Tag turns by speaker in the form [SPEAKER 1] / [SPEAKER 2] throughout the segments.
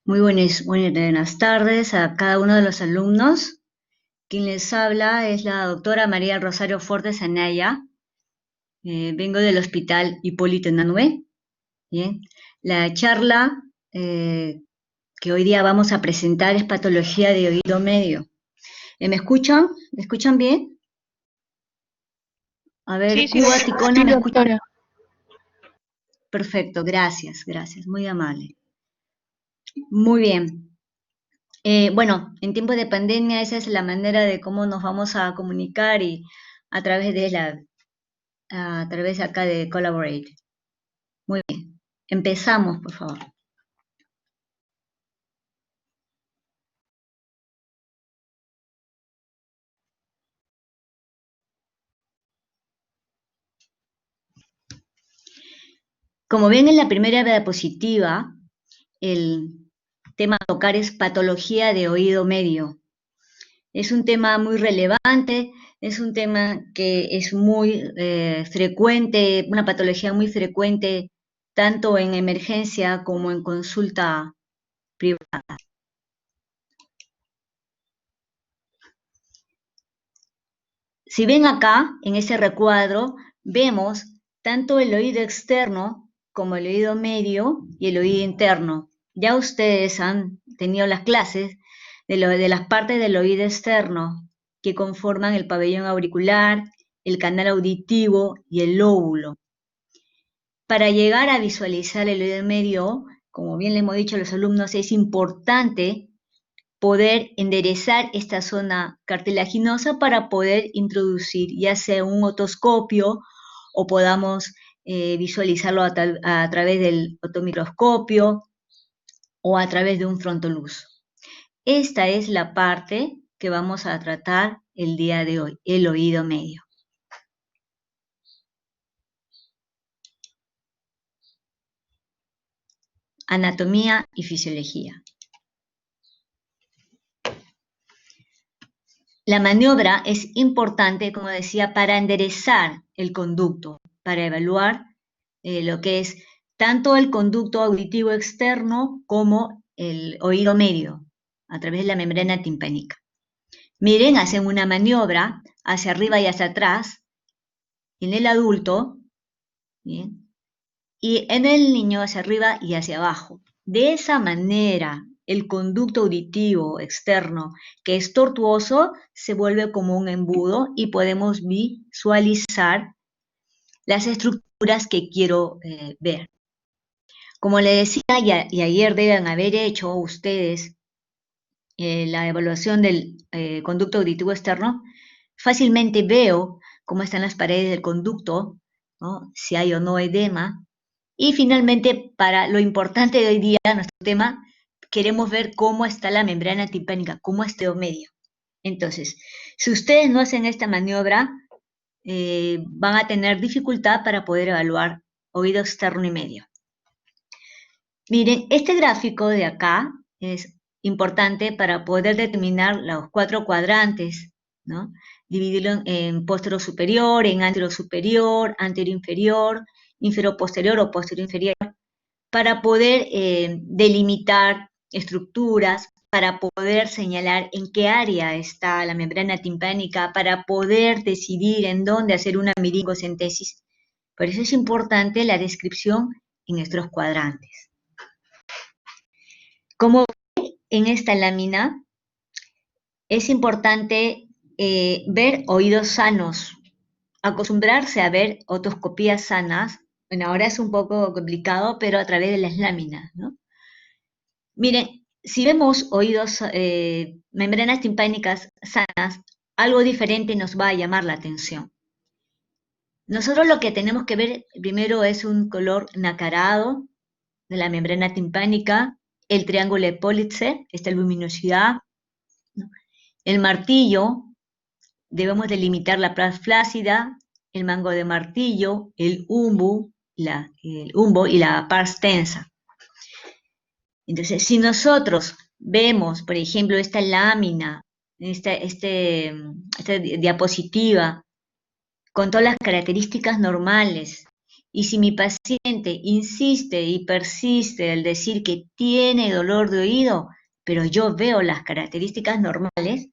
[SPEAKER 1] Buenas tardes a cada uno de los alumnos. Quien les habla es la doctora María Rosario Fortes Anaya. Vengo del Hospital Hipólito Unanue. Bien. La charla que hoy día vamos a presentar es patología de oído medio. ¿Me escuchan? ¿Me escuchan bien? A
[SPEAKER 2] Sí,
[SPEAKER 1] ver,
[SPEAKER 2] sí,
[SPEAKER 1] Cuba, Ticona,
[SPEAKER 2] sí,
[SPEAKER 1] ¿me escuchan?
[SPEAKER 2] doctora.
[SPEAKER 1] Perfecto, gracias, muy amable. Muy bien. Bueno, en tiempos de pandemia esa es la manera de cómo nos vamos a comunicar y a través de a través acá de Collaborate. Muy bien. Empezamos, por favor. Como ven en la primera diapositiva, el tema a tocar es patología de oído medio. Es un tema muy relevante, es un tema que es muy frecuente, una patología muy frecuente tanto en emergencia como en consulta privada. Si ven acá, en ese recuadro, vemos tanto el oído externo como el oído medio y el oído interno. Ya ustedes han tenido las clases de las partes del oído externo que conforman el pabellón auricular, el canal auditivo y el lóbulo. Para llegar a visualizar el oído medio, como bien le hemos dicho a los alumnos, es importante poder enderezar esta zona cartilaginosa para poder introducir ya sea un otoscopio o podamos visualizarlo a través del otomicroscopio o a través de un frontoluz. Esta es la parte que vamos a tratar el día de hoy, el oído medio. Anatomía y fisiología. La maniobra es importante, como decía, para enderezar el conducto, para evaluar lo que es tanto el conducto auditivo externo como el oído medio, a través de la membrana timpánica. Miren, hacen una maniobra hacia arriba y hacia atrás en el adulto, ¿bien? Y en el niño hacia arriba y hacia abajo. De esa manera, el conducto auditivo externo, que es tortuoso, se vuelve como un embudo y podemos visualizar las estructuras que quiero ver. Como le decía, y ayer deben haber hecho ustedes la evaluación del conducto auditivo externo, fácilmente veo cómo están las paredes del conducto, ¿no? Si hay o no edema. Y finalmente, para lo importante de hoy día, nuestro tema, queremos ver cómo está la membrana timpánica, cómo está el medio. Entonces, si ustedes no hacen esta maniobra, van a tener dificultad para poder evaluar oído externo y medio. Miren, este gráfico de acá es importante para poder determinar los 4 cuadrantes, ¿no? Dividirlo en posterior superior, en anterior superior, anterior inferior, inferior posterior o posterior inferior, para poder delimitar estructuras, para poder señalar en qué área está la membrana timpánica, para poder decidir en dónde hacer una meningocentesis. Por eso es importante la descripción en estos cuadrantes. Como en esta lámina, es importante ver oídos sanos, acostumbrarse a ver otoscopías sanas. Bueno, ahora es un poco complicado, pero a través de las láminas, ¿no? Miren, si vemos oídos, membranas timpánicas sanas, algo diferente nos va a llamar la atención. Nosotros lo que tenemos que ver primero es un color nacarado de la membrana timpánica, el triángulo de Politzer, esta luminosidad, ¿no? El martillo, debemos delimitar la paz flácida, el mango de martillo, el umbo y la pars tensa. Entonces, si nosotros vemos, por ejemplo, esta lámina, esta diapositiva, con todas las características normales, Y si mi paciente insiste y persiste al decir que tiene dolor de oído, pero yo veo las características normales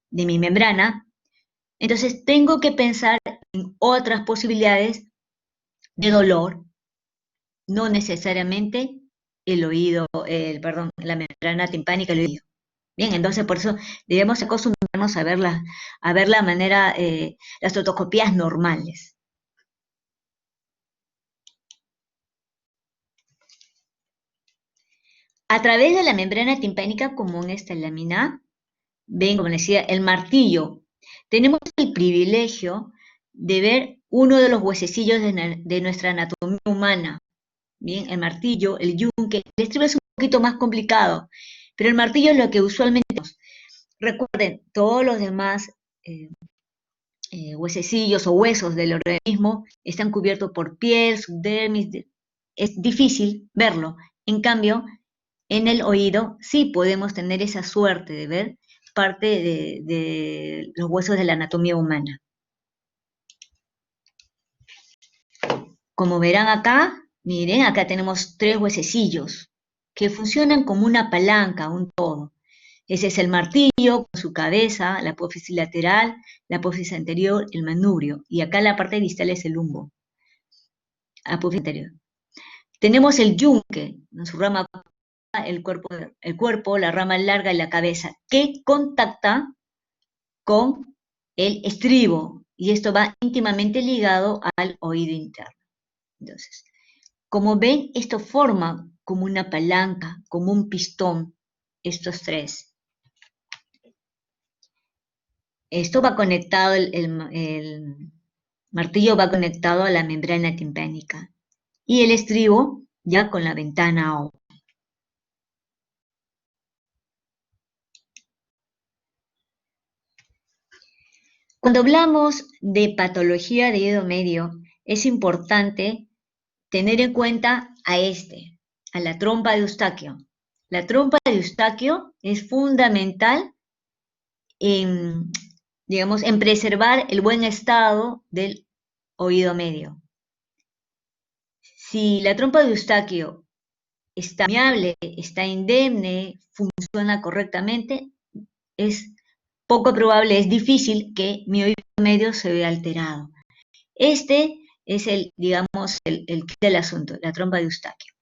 [SPEAKER 1] de mi membrana, entonces tengo que pensar en otras posibilidades de dolor, no necesariamente el oído, perdón, la membrana timpánica del oído. Bien, entonces por eso debemos acostumbrarnos a ver la manera, las otoscopías normales. A través de la membrana timpánica común, esta lámina, ven, como les decía, el martillo. Tenemos el privilegio de ver uno de los huesecillos de nuestra anatomía humana. Bien, el martillo, el yunque, el estribo es un poquito más complicado, pero el martillo es lo que usualmente tenemos. Recuerden, todos los demás huesecillos o huesos del organismo están cubiertos por piel, subdermis, es difícil verlo. En cambio, en el oído sí podemos tener esa suerte de ver parte de los huesos de la anatomía humana. Como verán acá, miren, acá tenemos 3 huesecillos que funcionan como una palanca, un todo. Ese es el martillo con su cabeza, la apófisis lateral, la apófisis anterior, el manubrio. Y acá la parte distal es el lumbo, apófisis anterior. Tenemos el yunque, en su rama el cuerpo, la rama larga y la cabeza, que contacta con el estribo. Y esto va íntimamente ligado al oído interno. Entonces, como ven, esto forma como una palanca, como un pistón, estos 3. Esto va conectado, el martillo va conectado a la membrana timpánica y el estribo ya con la ventana O. Cuando hablamos de patología de oído medio, es importante tener en cuenta a la trompa de Eustaquio. La trompa de Eustaquio es fundamental en, digamos, en preservar el buen estado del oído medio. Si la trompa de Eustaquio está permeable, está indemne, funciona correctamente, es poco probable, es difícil que mi oído medio se vea alterado. Este es digamos, el kit del asunto, la trompa de Eustaquio.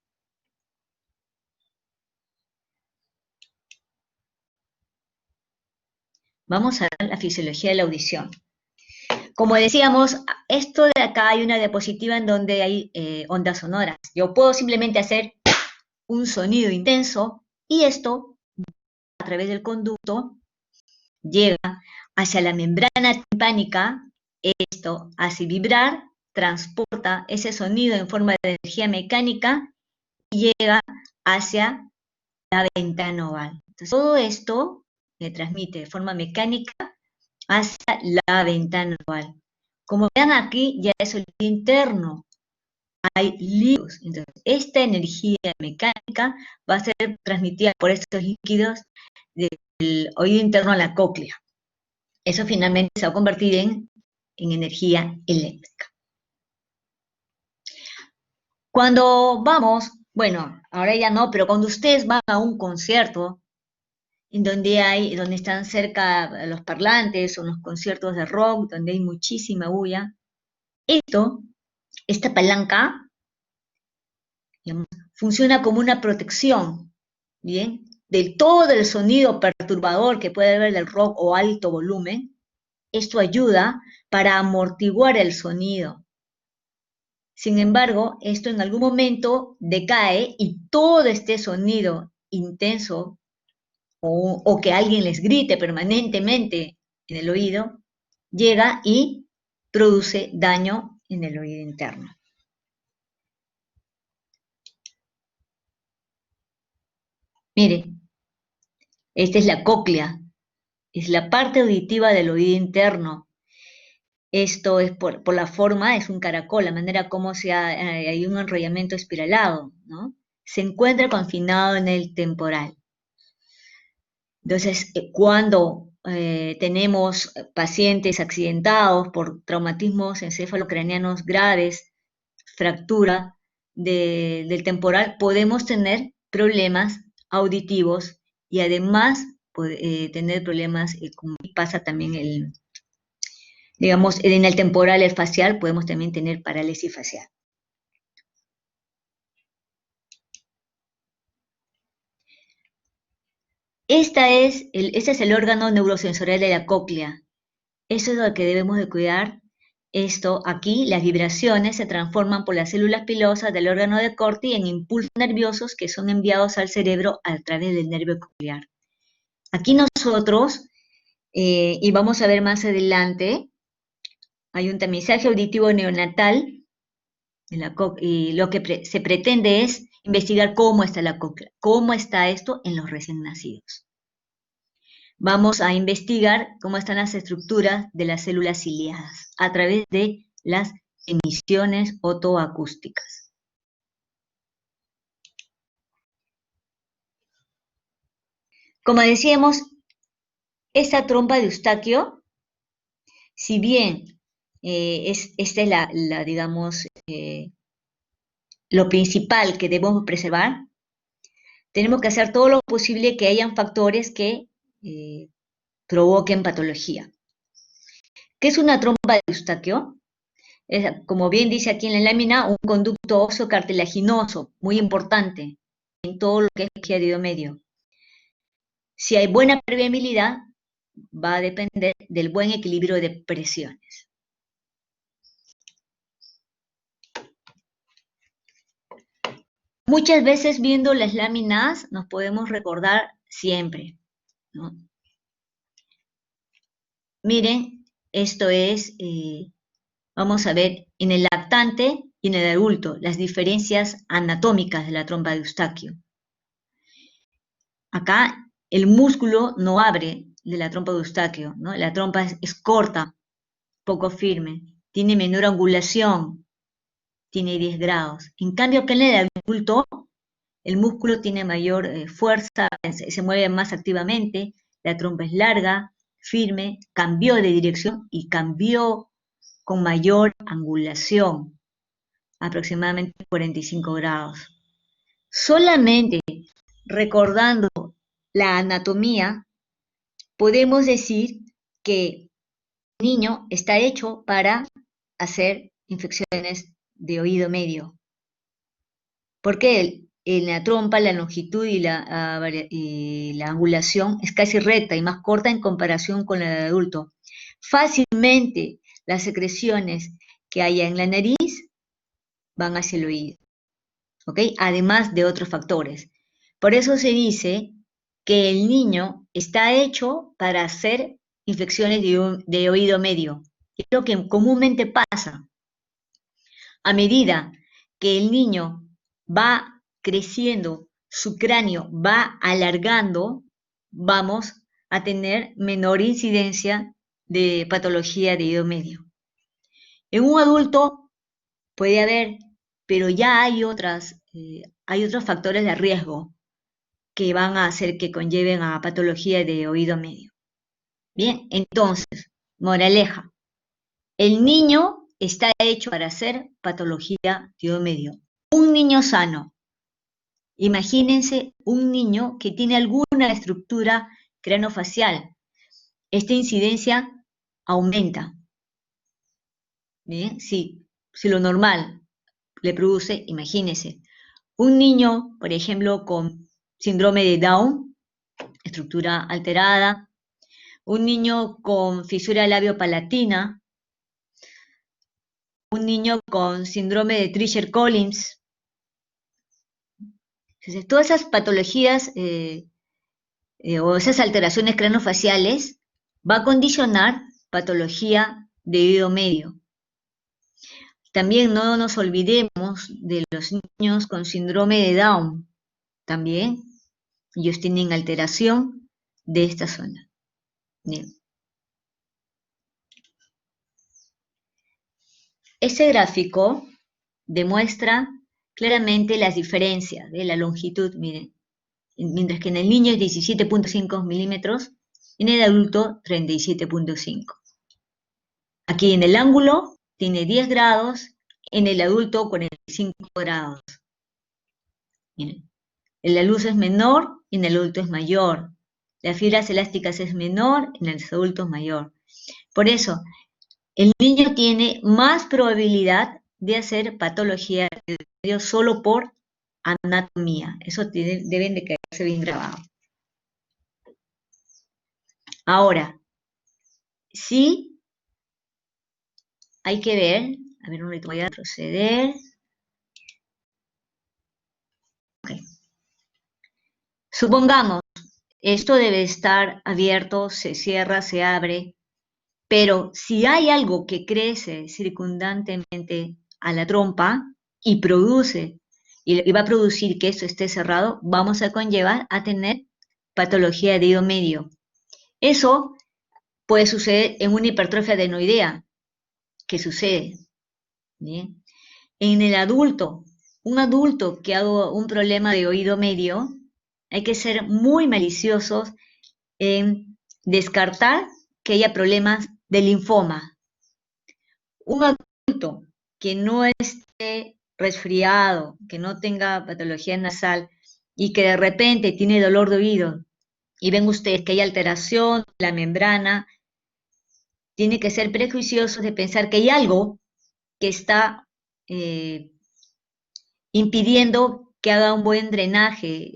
[SPEAKER 1] Vamos a ver la fisiología de la audición. Como decíamos, esto de acá hay una diapositiva en donde hay ondas sonoras. Yo puedo simplemente hacer un sonido intenso y esto, a través del conducto, llega hacia la membrana timpánica, esto hace vibrar, transporta ese sonido en forma de energía mecánica y llega hacia la ventana oval. Entonces, todo esto me transmite de forma mecánica hacia la ventana oval. Como vean aquí, ya es el interno, hay líquidos. Entonces, esta energía mecánica va a ser transmitida por estos líquidos del oído interno a la cóclea. Eso finalmente se va a convertir en energía eléctrica. Cuando vamos, bueno, ahora ya no, pero cuando ustedes van a un concierto, en donde están cerca los parlantes o los conciertos de rock, donde hay muchísima bulla, esta palanca, digamos, funciona como una protección, ¿bien? De todo el sonido perturbador que puede haber del rock o alto volumen. Esto ayuda para amortiguar el sonido. Sin embargo, esto en algún momento decae y todo este sonido intenso o que alguien les grite permanentemente en el oído, llega y produce daño en el oído interno. Mire, esta es la cóclea, es la parte auditiva del oído interno. Esto es por la forma, es un caracol, la manera como hay un enrollamiento espiralado, ¿no? Se encuentra confinado en el temporal. Entonces, cuando tenemos pacientes accidentados por traumatismos encefalocraneanos graves, fractura del temporal, podemos tener problemas auditivos y además tener problemas, como pasa también digamos, en el temporal, el facial, podemos también tener parálisis facial. Este es el órgano neurosensorial de la cóclea. Eso es lo que debemos de cuidar. Esto aquí, las vibraciones se transforman por las células pilosas del órgano de Corti en impulsos nerviosos que son enviados al cerebro a través del nervio coclear. Aquí nosotros, y vamos a ver más adelante, hay un tamizaje auditivo neonatal y lo que se pretende es investigar cómo está la cóclea, cómo está esto en los recién nacidos. Vamos a investigar cómo están las estructuras de las células ciliadas a través de las emisiones otoacústicas. Como decíamos, esta trompa de Eustaquio, si bien esta es digamos, lo principal que debemos preservar, tenemos que hacer todo lo posible que hayan factores que provoquen patología. ¿Qué es una trompa de Eustaquio? Es, como bien dice aquí en la lámina, un conducto óseo cartilaginoso, muy importante en todo lo que es tejido medio. Si hay buena permeabilidad, va a depender del buen equilibrio de presiones. Muchas veces viendo las láminas nos podemos recordar siempre, ¿no? Miren, esto es, vamos a ver en el lactante y en el adulto las diferencias anatómicas de la trompa de Eustaquio. Acá el músculo no abre de la trompa de Eustaquio, ¿no? La trompa es corta, poco firme, tiene menor angulación, tiene 10 grados. En cambio, acá en el adulto, el músculo tiene mayor fuerza, se mueve más activamente, la trompa es larga, firme, cambió de dirección y cambió con mayor angulación, aproximadamente 45 grados. Solamente recordando la anatomía, podemos decir que el niño está hecho para hacer infecciones de oído medio. Porque en la trompa la longitud y la angulación es casi recta y más corta en comparación con la del adulto. Fácilmente las secreciones que haya en la nariz van hacia el oído, ¿ok? Además de otros factores. Por eso se dice que el niño está hecho para hacer infecciones de oído medio. Es lo que comúnmente pasa. A medida que el niño va creciendo, su cráneo va alargando, vamos a tener menor incidencia de patología de oído medio. En un adulto puede haber, pero ya hay otros factores de riesgo que van a hacer que conlleven a patología de oído medio. Bien, entonces, moraleja, el niño está hecho para hacer patología de oído medio. Un niño sano, imagínense un niño que tiene alguna estructura cranofacial, esta incidencia aumenta. Bien, si lo normal le produce, imagínense, un niño, por ejemplo, con síndrome de Down, estructura alterada, un niño con fisura labiopalatina, un niño con síndrome de Treacher-Collins. Entonces, todas esas patologías o esas alteraciones cranofaciales va a condicionar patología de oído medio. También no nos olvidemos de los niños con síndrome de Down. También ellos tienen alteración de esta zona. Bien. Este gráfico demuestra claramente las diferencias de la longitud, miren, mientras que en el niño es 17.5 milímetros, en el adulto 37.5. Aquí en el ángulo tiene 10 grados, en el adulto 45 grados. Miren, la luz es menor, en el adulto es mayor. Las fibras elásticas es menor, en el adulto es mayor. Por eso, el niño tiene más probabilidad de hacer patología del medio solo por anatomía. Eso deben de quedarse bien grabado. Ahora, sí hay que ver, a ver, un momento, voy a proceder. Okay. Supongamos, esto debe estar abierto, se cierra, se abre, pero si hay algo que crece circundantemente a la trompa y produce, y va a producir que esto esté cerrado, vamos a conllevar a tener patología de oído medio. Eso puede suceder en una hipertrofia adenoidea, que sucede. ¿Bien? En el adulto, un adulto que haga un problema de oído medio, hay que ser muy maliciosos en descartar que haya problemas de linfoma. Un adulto que no esté resfriado, que no tenga patología nasal y que de repente tiene dolor de oído y ven ustedes que hay alteración de la membrana, tiene que ser prejuicioso de pensar que hay algo que está impidiendo que haga un buen drenaje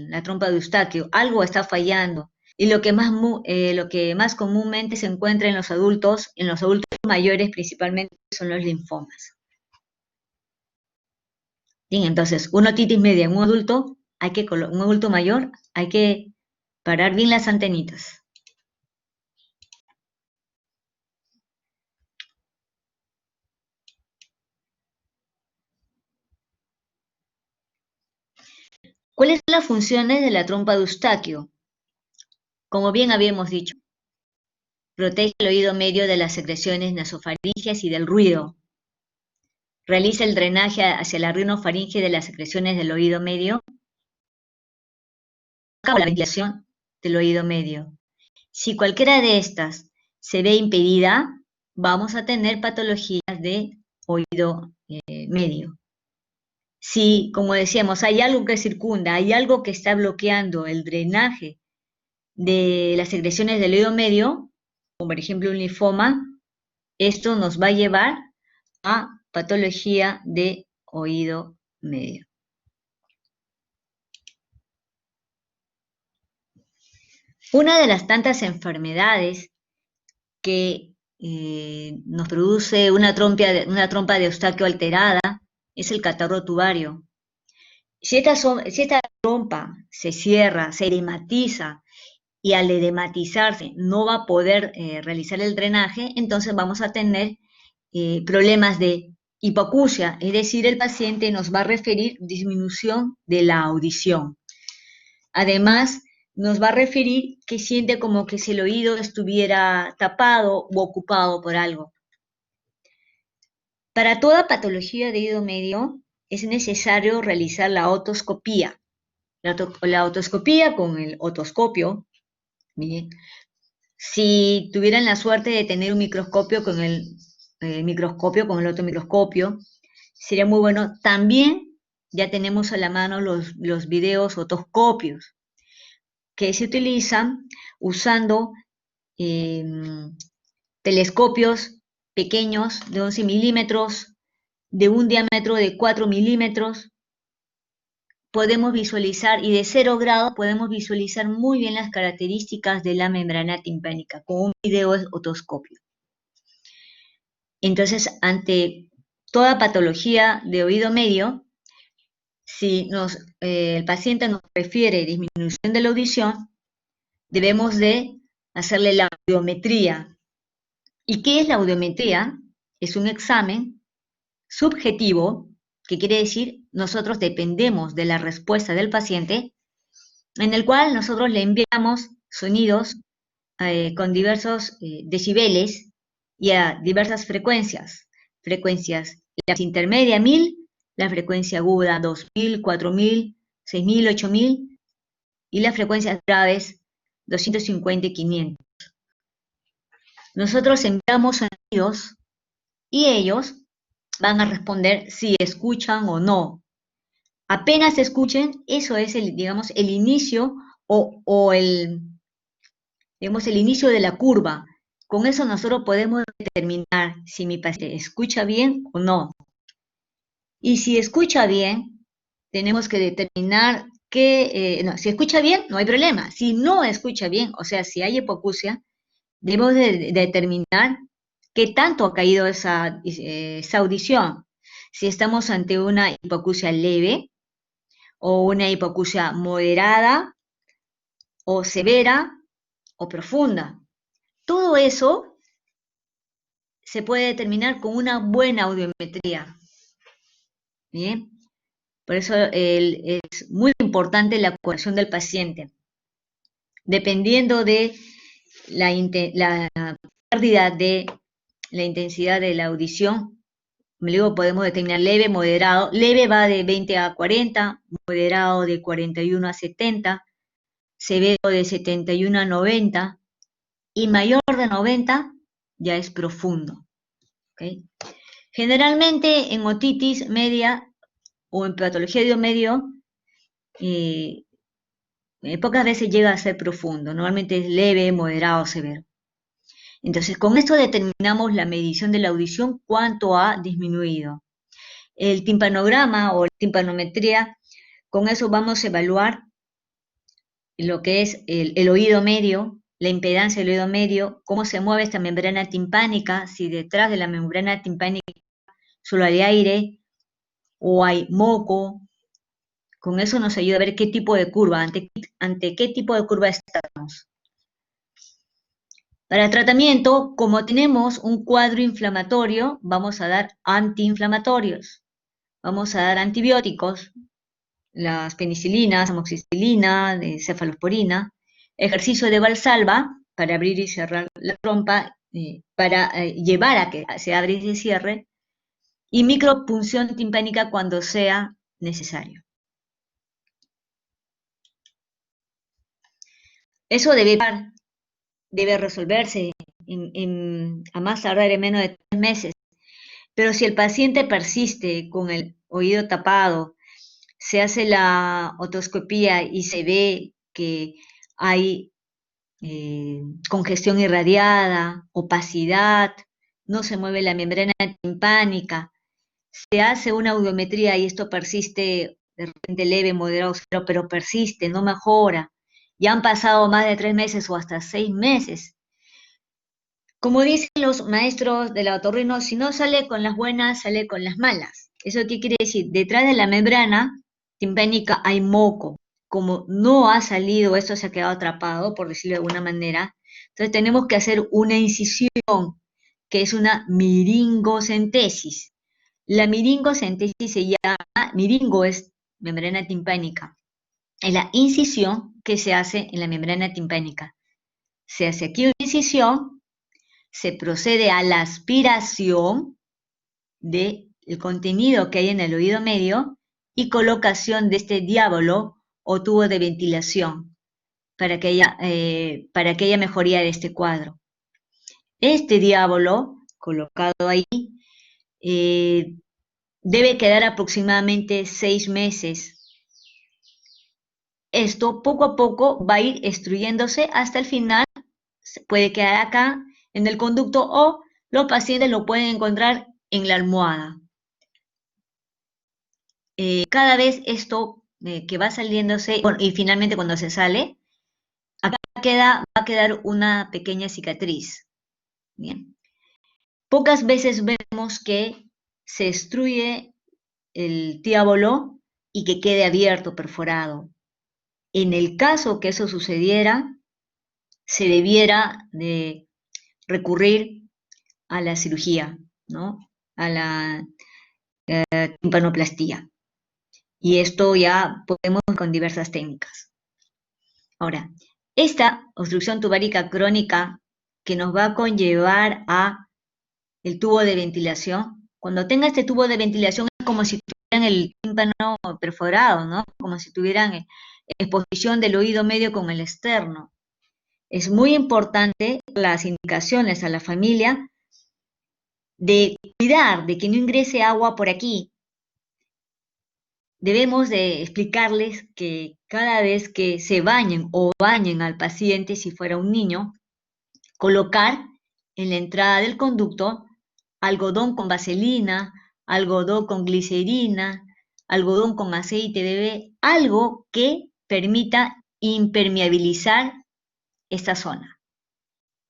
[SPEAKER 1] la trompa de Eustaquio. Algo está fallando. Y lo que más comúnmente se encuentra en los adultos mayores principalmente, son los linfomas. Bien, entonces, una otitis media en un adulto, un adulto mayor, hay que parar bien las antenitas. ¿Cuáles son las funciones de la trompa de Eustaquio? Como bien habíamos dicho, protege el oído medio de las secreciones nasofaríngeas y del ruido. Realiza el drenaje hacia la rinofaringe de las secreciones del oído medio. Acaba la ventilación del oído medio. Si cualquiera de estas se ve impedida, vamos a tener patologías de oído medio. Si, como decíamos, hay algo que circunda, hay algo que está bloqueando el drenaje de las secreciones del oído medio, como por ejemplo un linfoma, esto nos va a llevar a patología de oído medio. Una de las tantas enfermedades que nos produce una trompa de Eustaquio alterada es el catarro tubario. Si esta trompa se cierra, se edematiza, y al edematizarse no va a poder realizar el drenaje, entonces vamos a tener problemas de hipoacusia, es decir, el paciente nos va a referir disminución de la audición. Además, nos va a referir que siente como que si el oído estuviera tapado o ocupado por algo. Para toda patología de oído medio es necesario realizar la otoscopía. La otoscopía con el otoscopio. Bien. Si tuvieran la suerte de tener un microscopio con el otro microscopio, sería muy bueno. También ya tenemos a la mano los videos otoscopios que se utilizan usando telescopios pequeños de 11 milímetros, de un diámetro de 4 milímetros. Podemos visualizar, y de 0 grados podemos visualizar muy bien las características de la membrana timpánica con un video otoscopio. Entonces, ante toda patología de oído medio, si el paciente nos refiere disminución de la audición, debemos de hacerle la audiometría. ¿Y qué es la audiometría? Es un examen subjetivo, que quiere decir nosotros dependemos de la respuesta del paciente, en el cual nosotros le enviamos sonidos con diversos decibeles y a diversas frecuencias. Frecuencias, la intermedia 1000, la frecuencia aguda 2000, 4000, 6000, 8000 y las frecuencias graves 250 y 500. Nosotros enviamos sonidos y ellos van a responder si escuchan o no. Apenas escuchen, eso es digamos, el inicio o digamos, el inicio de la curva. Con eso nosotros podemos determinar si mi paciente escucha bien o no. Y si escucha bien, tenemos que determinar no, si escucha bien, no hay problema. Si no escucha bien, o sea, si hay hipoacusia, debemos de determinar qué tanto ha caído esa audición. Si estamos ante una hipoacusia leve o una hipoacusia moderada o severa o profunda. Todo eso se puede determinar con una buena audiometría. ¿Bien? Por eso es muy importante la curación del paciente. Dependiendo de la pérdida de la intensidad de la audición, luego podemos determinar leve, moderado. Leve va de 20 a 40, moderado de 41 a 70, severo de 71 a 90 y mayor de 90 ya es profundo. ¿Okay? Generalmente en otitis media o en patología de oído medio, pocas veces llega a ser profundo, normalmente es leve, moderado o severo. Entonces, con esto determinamos la medición de la audición, cuánto ha disminuido. El timpanograma o la timpanometría, con eso vamos a evaluar lo que es el oído medio, la impedancia del oído medio, cómo se mueve esta membrana timpánica, si detrás de la membrana timpánica solo hay aire o hay moco. Con eso nos ayuda a ver qué tipo de curva, ante qué tipo de curva estamos. Para el tratamiento, como tenemos un cuadro inflamatorio, vamos a dar antiinflamatorios, vamos a dar antibióticos, las penicilinas, amoxicilina, cefalosporina, ejercicio de Valsalva para abrir y cerrar la trompa, para llevar a que se abra y se cierre, y micropunción timpánica cuando sea necesario. Eso debe resolverse a más tardar en menos de 3 meses. Pero si el paciente persiste con el oído tapado, se hace la otoscopía y se ve que hay congestión irradiada, opacidad, no se mueve la membrana timpánica, se hace una audiometría y esto persiste de repente leve, moderado, pero persiste, no mejora. Ya han pasado más de 3 meses o hasta 6 meses. Como dicen los maestros del otorrino, si no sale con las buenas, sale con las malas. ¿Eso qué quiere decir? Detrás de la membrana timpánica hay moco. Como no ha salido, esto se ha quedado atrapado, por decirlo de alguna manera, entonces tenemos que hacer una incisión, que es una miringocentesis. La miringocentesis se llama, miringo es membrana timpánica, es la incisión que se hace en la membrana timpánica. Se hace aquí una incisión, se procede a la aspiración del contenido que hay en el oído medio y colocación de este diábolo o tubo de ventilación para que haya mejoría de este cuadro. Este diábolo colocado ahí debe quedar aproximadamente 6 meses. Esto poco a poco va a ir extruyéndose hasta el final, puede quedar acá en el conducto o los pacientes lo pueden encontrar en la almohada. Cada vez esto que va saliéndose, bueno, y finalmente cuando se sale, acá va a quedar una pequeña cicatriz. Bien. Pocas veces vemos que se extruye el diábolo y que quede abierto, perforado. En el caso que eso sucediera, se debiera de recurrir a la cirugía, ¿no? A la timpanoplastía. Y esto ya podemos con diversas técnicas. Ahora, esta obstrucción tubárica crónica que nos va a conllevar a el tubo de ventilación, cuando tenga este tubo de ventilación es como si tuvieran el tímpano perforado, ¿no? Como si tuvieran exposición del oído medio con el externo. Es muy importante las indicaciones a la familia de cuidar de que no ingrese agua por aquí, debemos de explicarles que cada vez que se bañen o bañen al paciente, si fuera un niño, colocar en la entrada del conducto algodón con vaselina, algodón con glicerina, algodón con aceite de bebé, algo que permita impermeabilizar esta zona.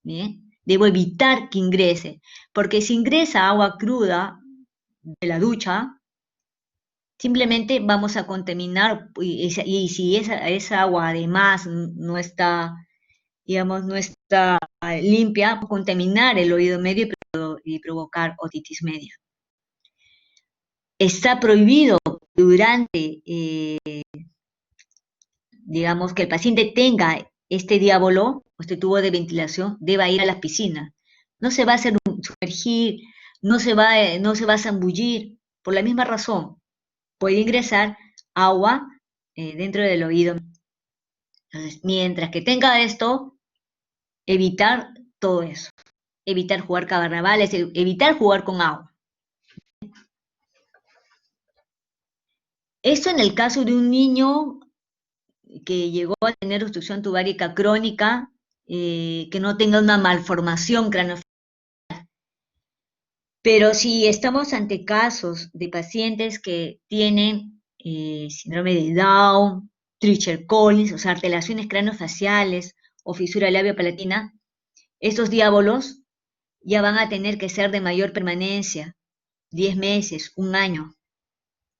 [SPEAKER 1] ¿Bien? Debo evitar que ingrese, porque si ingresa agua cruda de la ducha, simplemente vamos a contaminar, y si esa agua además no está, digamos, no está limpia, contaminar el oído medio y provocar otitis media. Está prohibido durante, digamos, que el paciente tenga este diábolo, este tubo de ventilación, deba ir a las piscinas. No se va a hacer sumergir, no se va a zambullir, por la misma razón, puede ingresar agua dentro del oído. Entonces, mientras que tenga esto, evitar todo eso. Evitar jugar carnavales, evitar jugar con agua. Esto en el caso de un niño que llegó a tener obstrucción tubárica crónica, que no tenga una malformación craneofacial. Pero si estamos ante casos de pacientes que tienen síndrome de Down, Treacher-Collins, o sea, alteraciones craneofaciales o fisura labiopalatina, estos diábolos ya van a tener que ser de mayor permanencia, 10 meses, un año.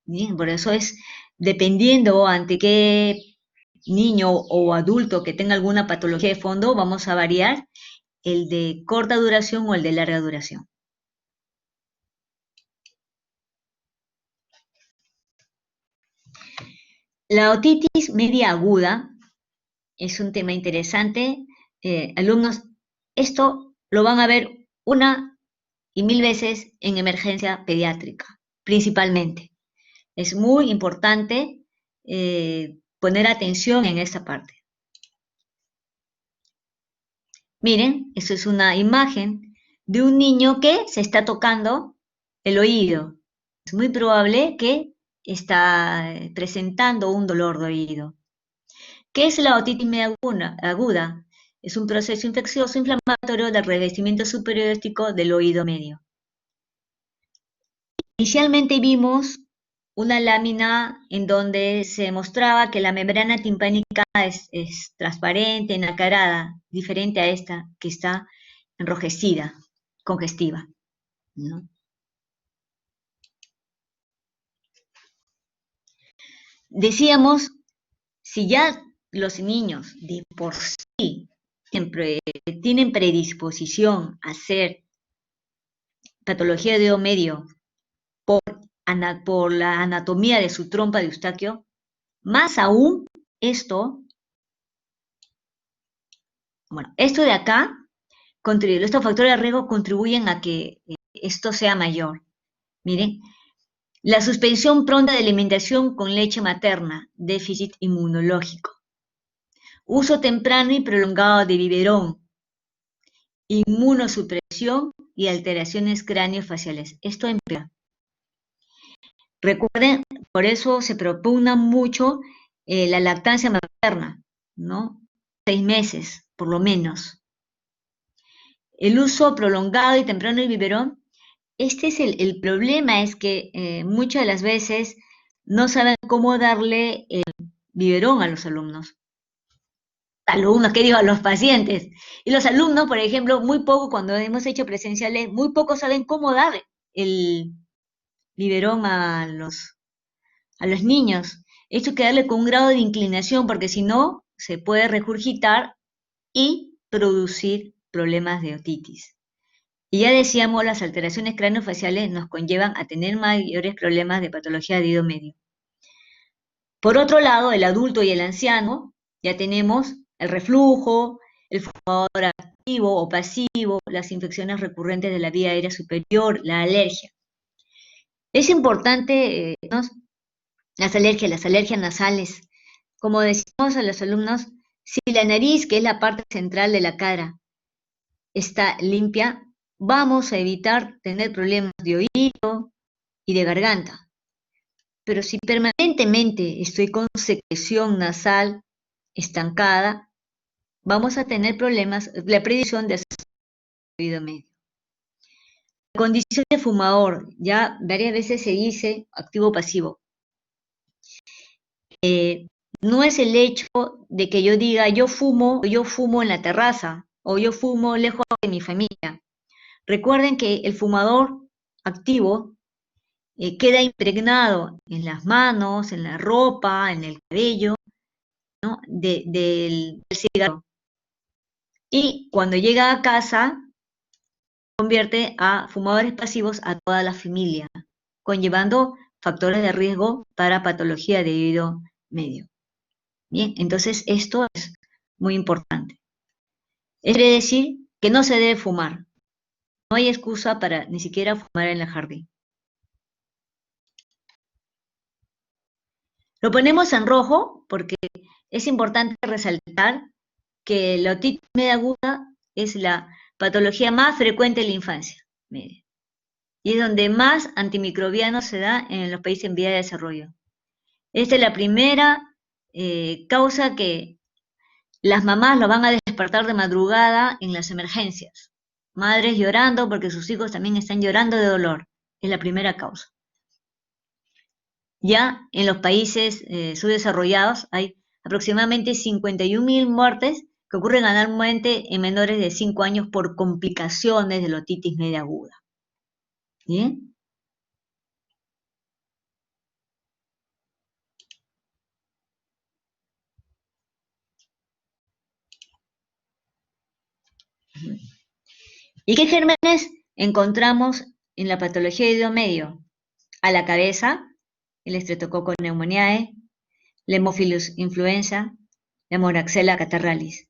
[SPEAKER 1] Bien, por eso es dependiendo ante qué niño o adulto que tenga alguna patología de fondo, vamos a variar el de corta duración o el de larga duración. La otitis media aguda es un tema interesante. Alumnos, esto lo van a ver una y mil veces en emergencia pediátrica, principalmente. Es muy importante poner atención en esta parte. Miren, eso es una imagen de un niño que se está tocando el oído. Es muy probable que está presentando un dolor de oído. ¿Qué es la otitis media aguda? Es un proceso infeccioso inflamatorio del revestimiento superióstico del oído medio. Inicialmente vimos una lámina en donde se mostraba que la membrana timpánica es transparente, nacarada, diferente a esta que está enrojecida, congestiva, ¿no? Decíamos, si ya los niños de por sí tienen predisposición a hacer patología de oído medio por la anatomía de su trompa de Eustaquio, más aún esto, bueno, esto de acá, estos factores de riesgo contribuyen a que esto sea mayor. Miren, la suspensión pronta de alimentación con leche materna, déficit inmunológico. Uso temprano y prolongado de biberón, inmunosupresión y alteraciones craneofaciales. Esto empeora. Recuerden, por eso se propugna mucho la lactancia materna, ¿no? 6 meses, por lo menos. El uso prolongado y temprano del biberón, este es el problema, es que muchas de las veces no saben cómo darle el biberón a los alumnos. Alumnos, ¿qué digo? A los pacientes. Y los alumnos, por ejemplo, muy poco, cuando hemos hecho presenciales, muy poco saben cómo dar el biberón a los niños. Esto hay que darle con un grado de inclinación, porque si no, se puede regurgitar y producir problemas de otitis. Y ya decíamos, las alteraciones craneofaciales nos conllevan a tener mayores problemas de patología de oído medio. Por otro lado, el adulto y el anciano, ya tenemos el reflujo, el fumador activo o pasivo, las infecciones recurrentes de la vía aérea superior, la alergia. Es importante, las alergias nasales. Como decimos a los alumnos, si la nariz, que es la parte central de la cara, está limpia, vamos a evitar tener problemas de oído y de garganta. Pero si permanentemente estoy con secreción nasal estancada, vamos a tener problemas, la predicción de hacer oído medio. La condición de fumador, ya varias veces se dice activo-pasivo. No es el hecho de que yo diga yo fumo en la terraza o yo fumo lejos de mi familia. Recuerden que el fumador activo queda impregnado en las manos, en la ropa, en el cabello, ¿no? del cigarro. Y cuando llega a casa, convierte a fumadores pasivos a toda la familia, conllevando factores de riesgo para patología de oído medio. Bien, entonces esto es muy importante. Quiere decir que no se debe fumar. No hay excusa para ni siquiera fumar en el jardín. Lo ponemos en rojo porque es importante resaltar que la otitis media aguda es la patología más frecuente en la infancia media. Y es donde más antimicrobiano se da en los países en vía de desarrollo. Esta es la primera causa que las mamás lo van a despertar de madrugada en las emergencias. Madres llorando porque sus hijos también están llorando de dolor. Es la primera causa. Ya en los países subdesarrollados hay aproximadamente 51.000 muertes que ocurren anualmente en menores de 5 años por complicaciones de la otitis media aguda. ¿Bien? ¿Y qué gérmenes encontramos en la patología de oído medio? A la cabeza, el Streptococcus pneumoniae, la Haemophilus influenza, la Moraxella catarrhalis.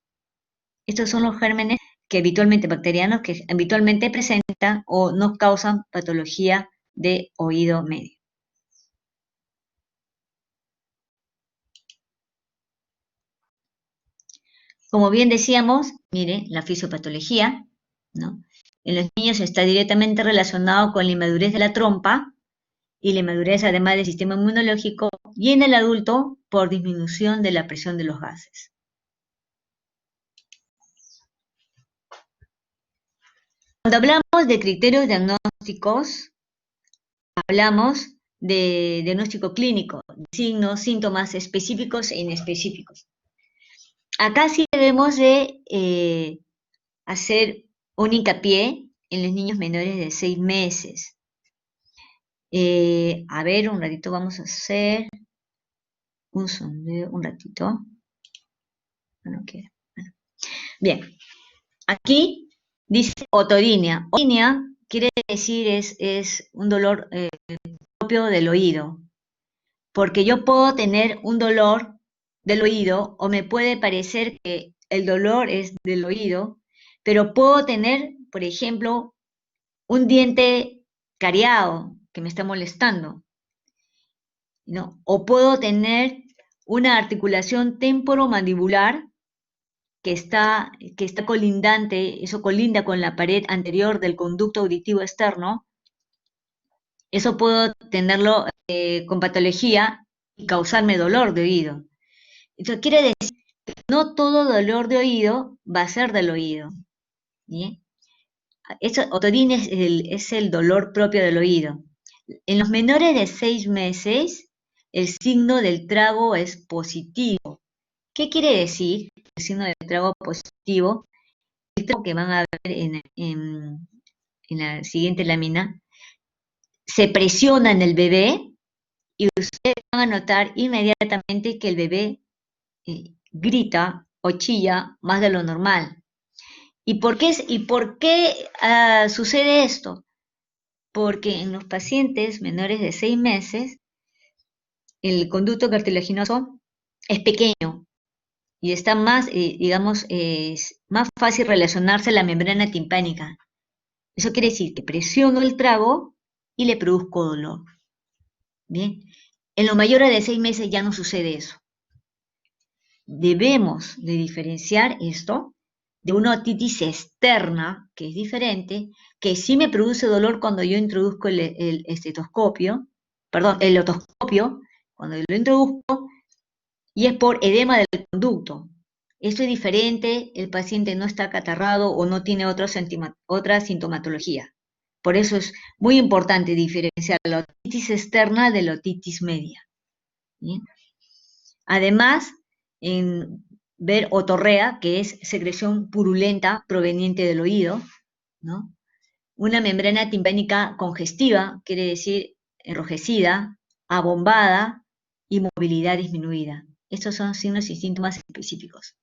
[SPEAKER 1] Estos son los gérmenes que habitualmente, bacterianos, que habitualmente presentan o nos causan patología de oído medio. Como bien decíamos, mire, la fisiopatología, ¿no? En los niños está directamente relacionado con la inmadurez de la trompa y la inmadurez además del sistema inmunológico, y en el adulto por disminución de la presión de los gases. Cuando hablamos de criterios diagnósticos, hablamos de diagnóstico clínico, de signos, síntomas específicos e inespecíficos. Acá sí debemos de hacer un hincapié en los niños menores de 6 meses. A ver, un ratito vamos a hacer un sondeo, un ratito. No quiero. Bueno. Bien, aquí dice otorrinea. Otorrinea quiere decir es un dolor propio del oído, porque yo puedo tener un dolor del oído o me puede parecer que el dolor es del oído, pero puedo tener, por ejemplo, un diente cariado que me está molestando, ¿no? O puedo tener una articulación temporomandibular que está colindante, eso colinda con la pared anterior del conducto auditivo externo. Eso puedo tenerlo con patología y causarme dolor de oído. Eso quiere decir que no todo dolor de oído va a ser del oído. ¿Bien? Otorrina es el dolor propio del oído. En los menores de 6 meses, el signo del trago es positivo. ¿Qué quiere decir el signo del trago positivo? El trago que van a ver en la siguiente lámina, se presiona en el bebé y ustedes van a notar inmediatamente que el bebé grita o chilla más de lo normal. ¿Y por qué sucede esto? Porque en los pacientes menores de 6 meses, el conducto cartilaginoso es pequeño y está más, digamos, es más fácil relacionarse a la membrana timpánica. Eso quiere decir que presiono el trago y le produzco dolor. Bien, en los mayores de 6 meses ya no sucede eso. Debemos de diferenciar esto de una otitis externa, que es diferente, que sí me produce dolor cuando yo introduzco el estetoscopio, perdón, el otoscopio, cuando lo introduzco, y es por edema del conducto. Esto es diferente, el paciente no está catarrado o no tiene otra sintomatología. Por eso es muy importante diferenciar la otitis externa de la otitis media. ¿Bien? Además, en ver otorrea, que es secreción purulenta proveniente del oído, ¿no? Una membrana timpánica congestiva, quiere decir enrojecida, abombada y movilidad disminuida. Estos son signos y síntomas específicos.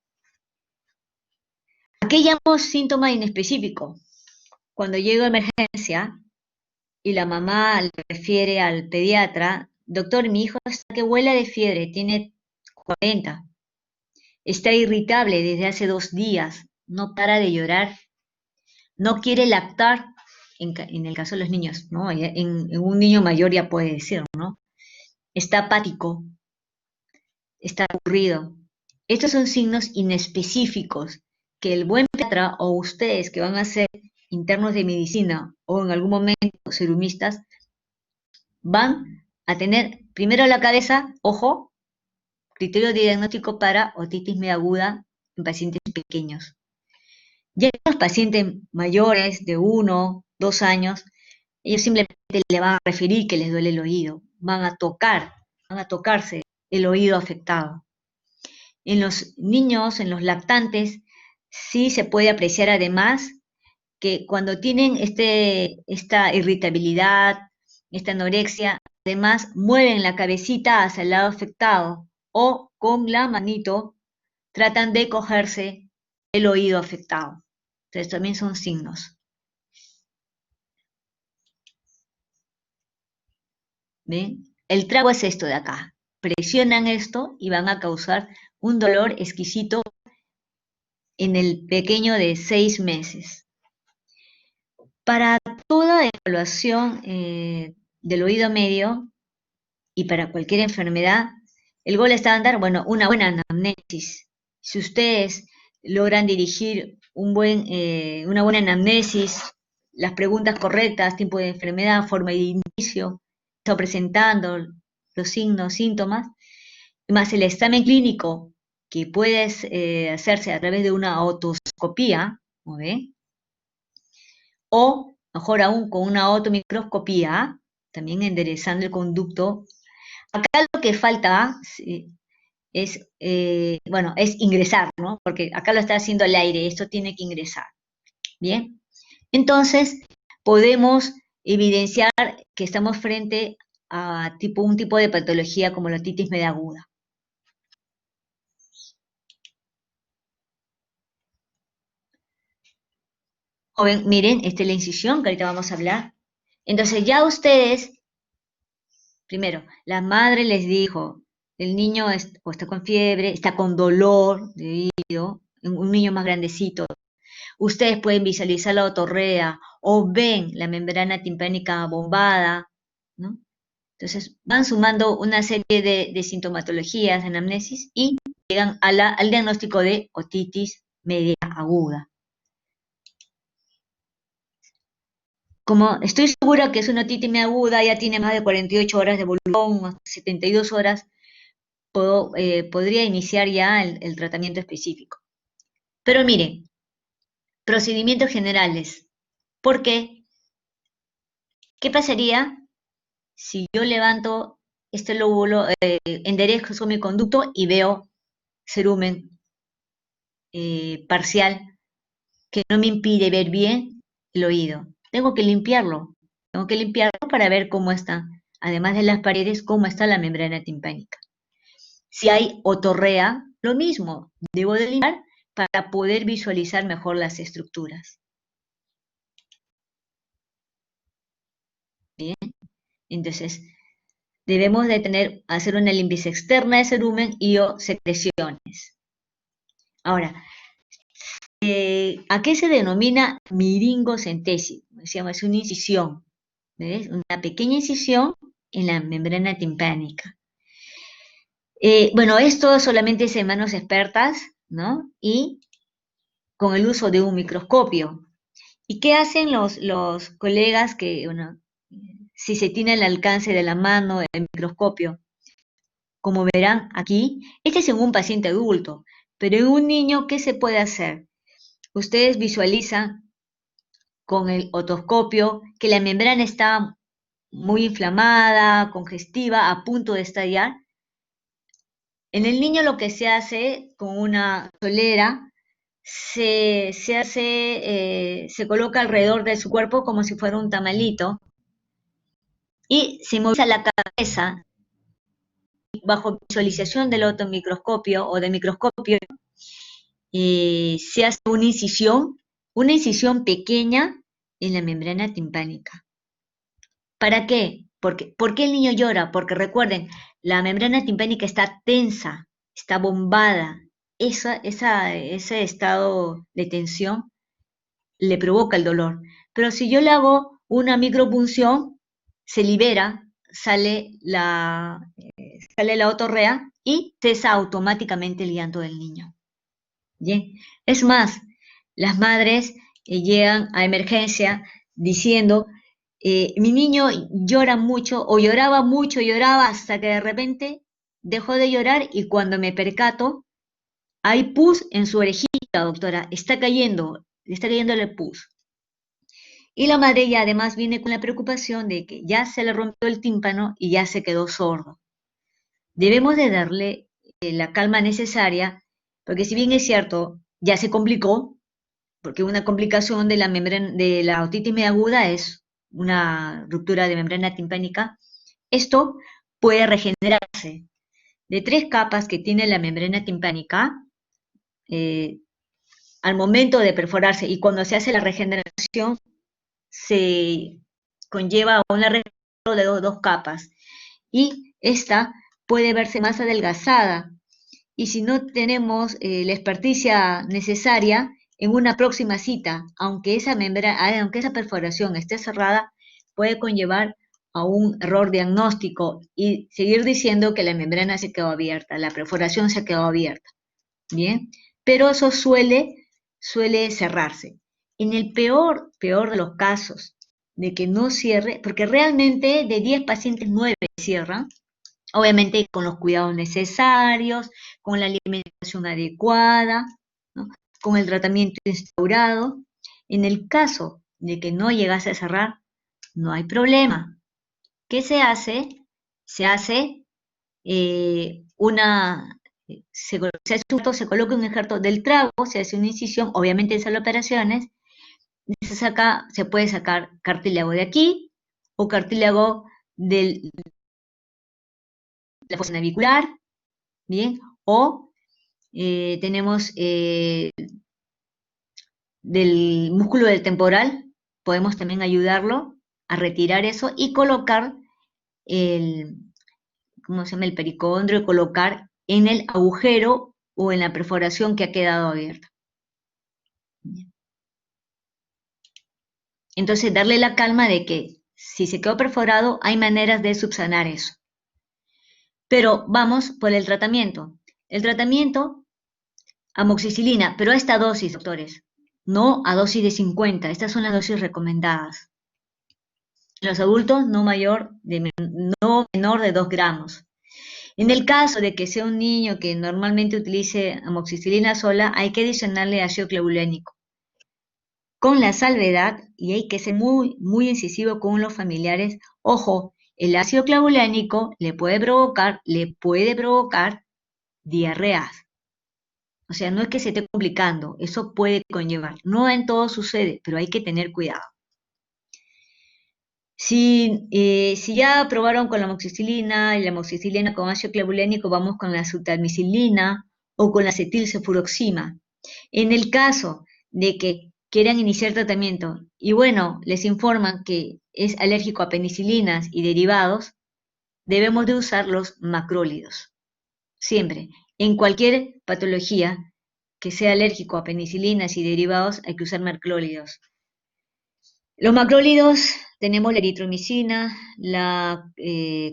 [SPEAKER 1] ¿A qué llamo síntoma inespecífico? Cuando llego a emergencia y la mamá le refiere al pediatra, doctor, mi hijo está que huele de fiebre, tiene 40, está irritable desde hace 2 días, no para de llorar, no quiere lactar, en el caso de los niños, ¿no? En un niño mayor ya puede decir, ¿no? Está apático, está aburrido. Estos son signos inespecíficos que el buen pediatra o ustedes que van a ser internos de medicina o en algún momento serumistas van a tener primero la cabeza, ojo, criterio de diagnóstico para otitis media aguda en pacientes pequeños. Ya los pacientes mayores de 1, 2 años, ellos simplemente le van a referir que les duele el oído, van a tocarse el oído afectado. En los niños, en los lactantes, sí se puede apreciar además que cuando tienen esta irritabilidad, esta anorexia, además mueven la cabecita hacia el lado afectado o con la manito tratan de cogerse el oído afectado. Entonces también son signos. ¿Ven? El trago es esto de acá. Presionan esto y van a causar un dolor exquisito en el pequeño de 6 meses. Para toda evaluación del oído medio y para cualquier enfermedad, el gol estándar, bueno, una buena anamnesis. Si ustedes logran dirigir una buena anamnesis, las preguntas correctas, tipo de enfermedad, forma de inicio, está presentando los signos, síntomas, más el examen clínico que puede hacerse a través de una otoscopía, ¿no ve? O mejor aún con una otomicroscopía, también enderezando el conducto. Acá lo que falta es ingresar, ¿no? Porque acá lo está haciendo el aire, esto tiene que ingresar. Bien, entonces podemos evidenciar que estamos frente a un tipo de patología como la otitis media aguda. Joven, miren, esta es la incisión que ahorita vamos a hablar. Entonces ya ustedes, primero, la madre les dijo, el niño o está con fiebre, está con dolor de oído, un niño más grandecito. Ustedes pueden visualizar la otorrea o ven la membrana timpánica bombada, ¿no? Entonces van sumando una serie de sintomatologías, anamnesis, y llegan al diagnóstico de otitis media aguda. Como estoy segura que es una otitis media aguda, ya tiene más de 48 horas de evolución, 72 horas, podría iniciar ya el tratamiento específico. Pero miren, procedimientos generales. ¿Por qué? ¿Qué pasaría si yo levanto este lóbulo, enderezo mi conducto y veo cerumen parcial que no me impide ver bien el oído? Tengo que limpiarlo. Tengo que limpiarlo para ver cómo está, además de las paredes, cómo está la membrana timpánica. Si hay otorrea, lo mismo, debo de limpiar para poder visualizar mejor las estructuras. Bien, entonces debemos de hacer una limpieza externa de cerumen y o secreciones. Ahora, ¿a qué se denomina miringocentesis? Decíamos, es una incisión, ¿ves? Una pequeña incisión en la membrana timpánica. Bueno, esto solamente es en manos expertas, ¿no? Y con el uso de un microscopio. ¿Y qué hacen los colegas que, bueno, si se tiene al alcance de la mano el microscopio? Como verán aquí, este es en un paciente adulto, pero en un niño, ¿qué se puede hacer? Ustedes visualizan con el otoscopio que la membrana está muy inflamada, congestiva, a punto de estallar. En el niño lo que se hace con una solera, se coloca alrededor de su cuerpo como si fuera un tamalito y se moviliza la cabeza bajo visualización del otomicroscopio o de microscopio. Se hace una incisión pequeña en la membrana timpánica. ¿Para qué? ¿Por qué el niño llora? Porque recuerden, la membrana timpánica está tensa, está bombada. Ese estado de tensión le provoca el dolor. Pero si yo le hago una micropunción, se libera, sale la otorrea y cesa automáticamente el llanto del niño. Bien, es más, las madres llegan a emergencia diciendo, mi niño llora mucho o lloraba hasta que de repente dejó de llorar y cuando me percato, hay pus en su orejita, doctora, le está cayendo el pus. Y la madre ya además viene con la preocupación de que ya se le rompió el tímpano y ya se quedó sordo. Debemos de darle la calma necesaria, porque si bien es cierto, ya se complicó, porque una complicación de de la otitis media aguda es una ruptura de membrana timpánica, esto puede regenerarse. De 3 capas que tiene la membrana timpánica, eh, al momento de perforarse y cuando se hace la regeneración, se conlleva a una regeneración de dos capas y esta puede verse más adelgazada. Y si no tenemos la experticia necesaria, en una próxima cita, aunque aunque esa perforación esté cerrada, puede conllevar a un error diagnóstico y seguir diciendo que la membrana se quedó abierta, la perforación se quedó abierta. Bien, pero eso suele cerrarse. En el peor de los casos de que no cierre, porque realmente de 10 pacientes 9 cierran, obviamente con los cuidados necesarios, con la alimentación adecuada, ¿no? Con el tratamiento instaurado. En el caso de que no llegase a cerrar, no hay problema. ¿Qué se hace? Se hace se coloca un injerto del trago, se hace una incisión, obviamente en sala de operaciones, se puede sacar cartílago de aquí o cartílago de la fosa navicular, ¿bien? O tenemos del músculo del temporal, podemos también ayudarlo a retirar eso y colocar ¿cómo se llama? El pericondrio y colocar en el agujero o en la perforación que ha quedado abierta. Entonces, darle la calma de que si se quedó perforado, hay maneras de subsanar eso. Pero vamos por el tratamiento. El tratamiento, amoxicilina, pero a esta dosis, doctores, no a dosis de 50. Estas son las dosis recomendadas. Los adultos no menor de 2 gramos. En el caso de que sea un niño que normalmente utilice amoxicilina sola, hay que adicionarle ácido clavulánico. Con la salvedad, y hay que ser muy, muy incisivo con los familiares, ojo, el ácido clavulánico le puede provocar diarreas. O sea, no es que se esté complicando, eso puede conllevar. No en todo sucede, pero hay que tener cuidado. Si ya probaron con la amoxicilina y la amoxicilina con ácido clavulánico, vamos con la sultamicilina o con la acetilcefuroxima. En el caso de que quieran iniciar tratamiento y bueno, les informan que es alérgico a penicilinas y derivados, debemos de usar los macrólidos. Siempre, en cualquier patología que sea alérgico a penicilinas y derivados, hay que usar macrólidos. Los macrólidos tenemos la eritromicina, la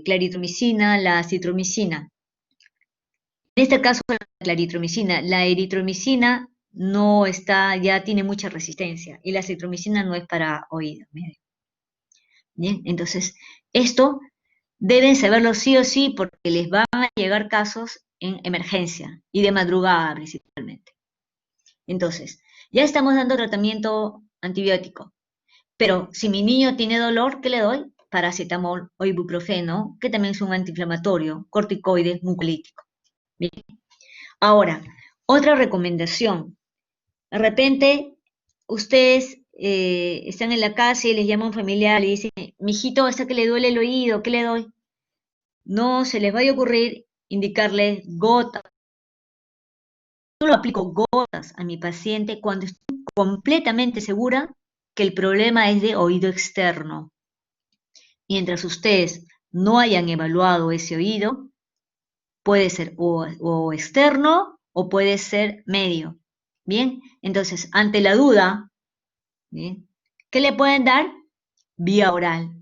[SPEAKER 1] claritromicina, la acitromicina. En este caso, la claritromicina. La eritromicina no está, ya tiene mucha resistencia y la citromicina no es para oído. Miren. Bien, entonces, esto deben saberlo sí o sí porque les van a llegar casos en emergencia y de madrugada principalmente. Entonces, ya estamos dando tratamiento antibiótico, pero si mi niño tiene dolor, ¿qué le doy? Paracetamol o ibuprofeno, que también es un antiinflamatorio, corticoide, mucolítico. Bien. Ahora, otra recomendación. De repente, ustedes están en la casa y les llama un familiar y dicen, mijito, hasta que le duele el oído, ¿qué le doy? No se les vaya a ocurrir indicarles gotas. Yo lo aplico gotas a mi paciente cuando estoy completamente segura que el problema es de oído externo. Mientras ustedes no hayan evaluado ese oído, puede ser o externo o puede ser medio. Bien, entonces, ante la duda, ¿bien? ¿Qué le pueden dar? Vía oral.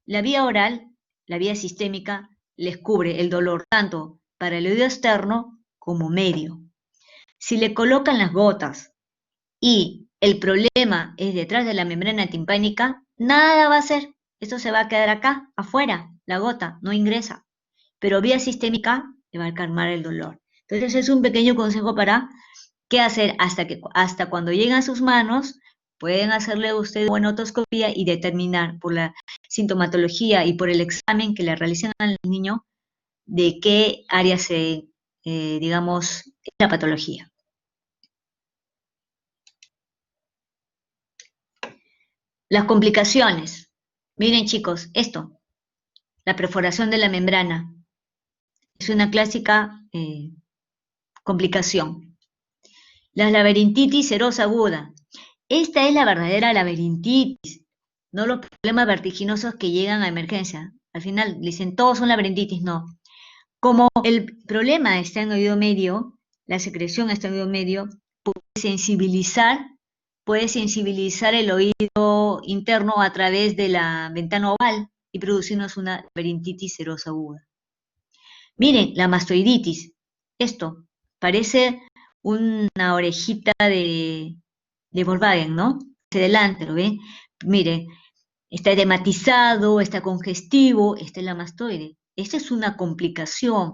[SPEAKER 1] La vía oral, la vía sistémica, les cubre el dolor tanto para el oído externo como medio. Si le colocan las gotas y el problema es detrás de la membrana timpánica, nada va a hacer. Esto se va a quedar acá, afuera, la gota, no ingresa. Pero vía sistémica le va a calmar el dolor. Entonces es un pequeño consejo para qué hacer hasta cuando lleguen a sus manos, pueden hacerle usted una otoscopía y determinar por la sintomatología y por el examen que le realicen al niño de qué área se, digamos, es la patología. Las complicaciones. Miren chicos, esto, la perforación de la membrana, es una clásica complicación. La laberintitis serosa aguda. Esta es la verdadera laberintitis, no los problemas vertiginosos que llegan a emergencia. Al final dicen, todos son laberintitis, no. Como el problema está en oído medio, la secreción está en oído medio, puede sensibilizar el oído interno a través de la ventana oval y producirnos una laberintitis serosa aguda. Miren, la mastoiditis. Esto parece una orejita de Volkswagen, ¿no? Hacia adelante, ¿lo ven? Miren, está edematizado, está congestivo, esta es la mastoide. Esta es una complicación.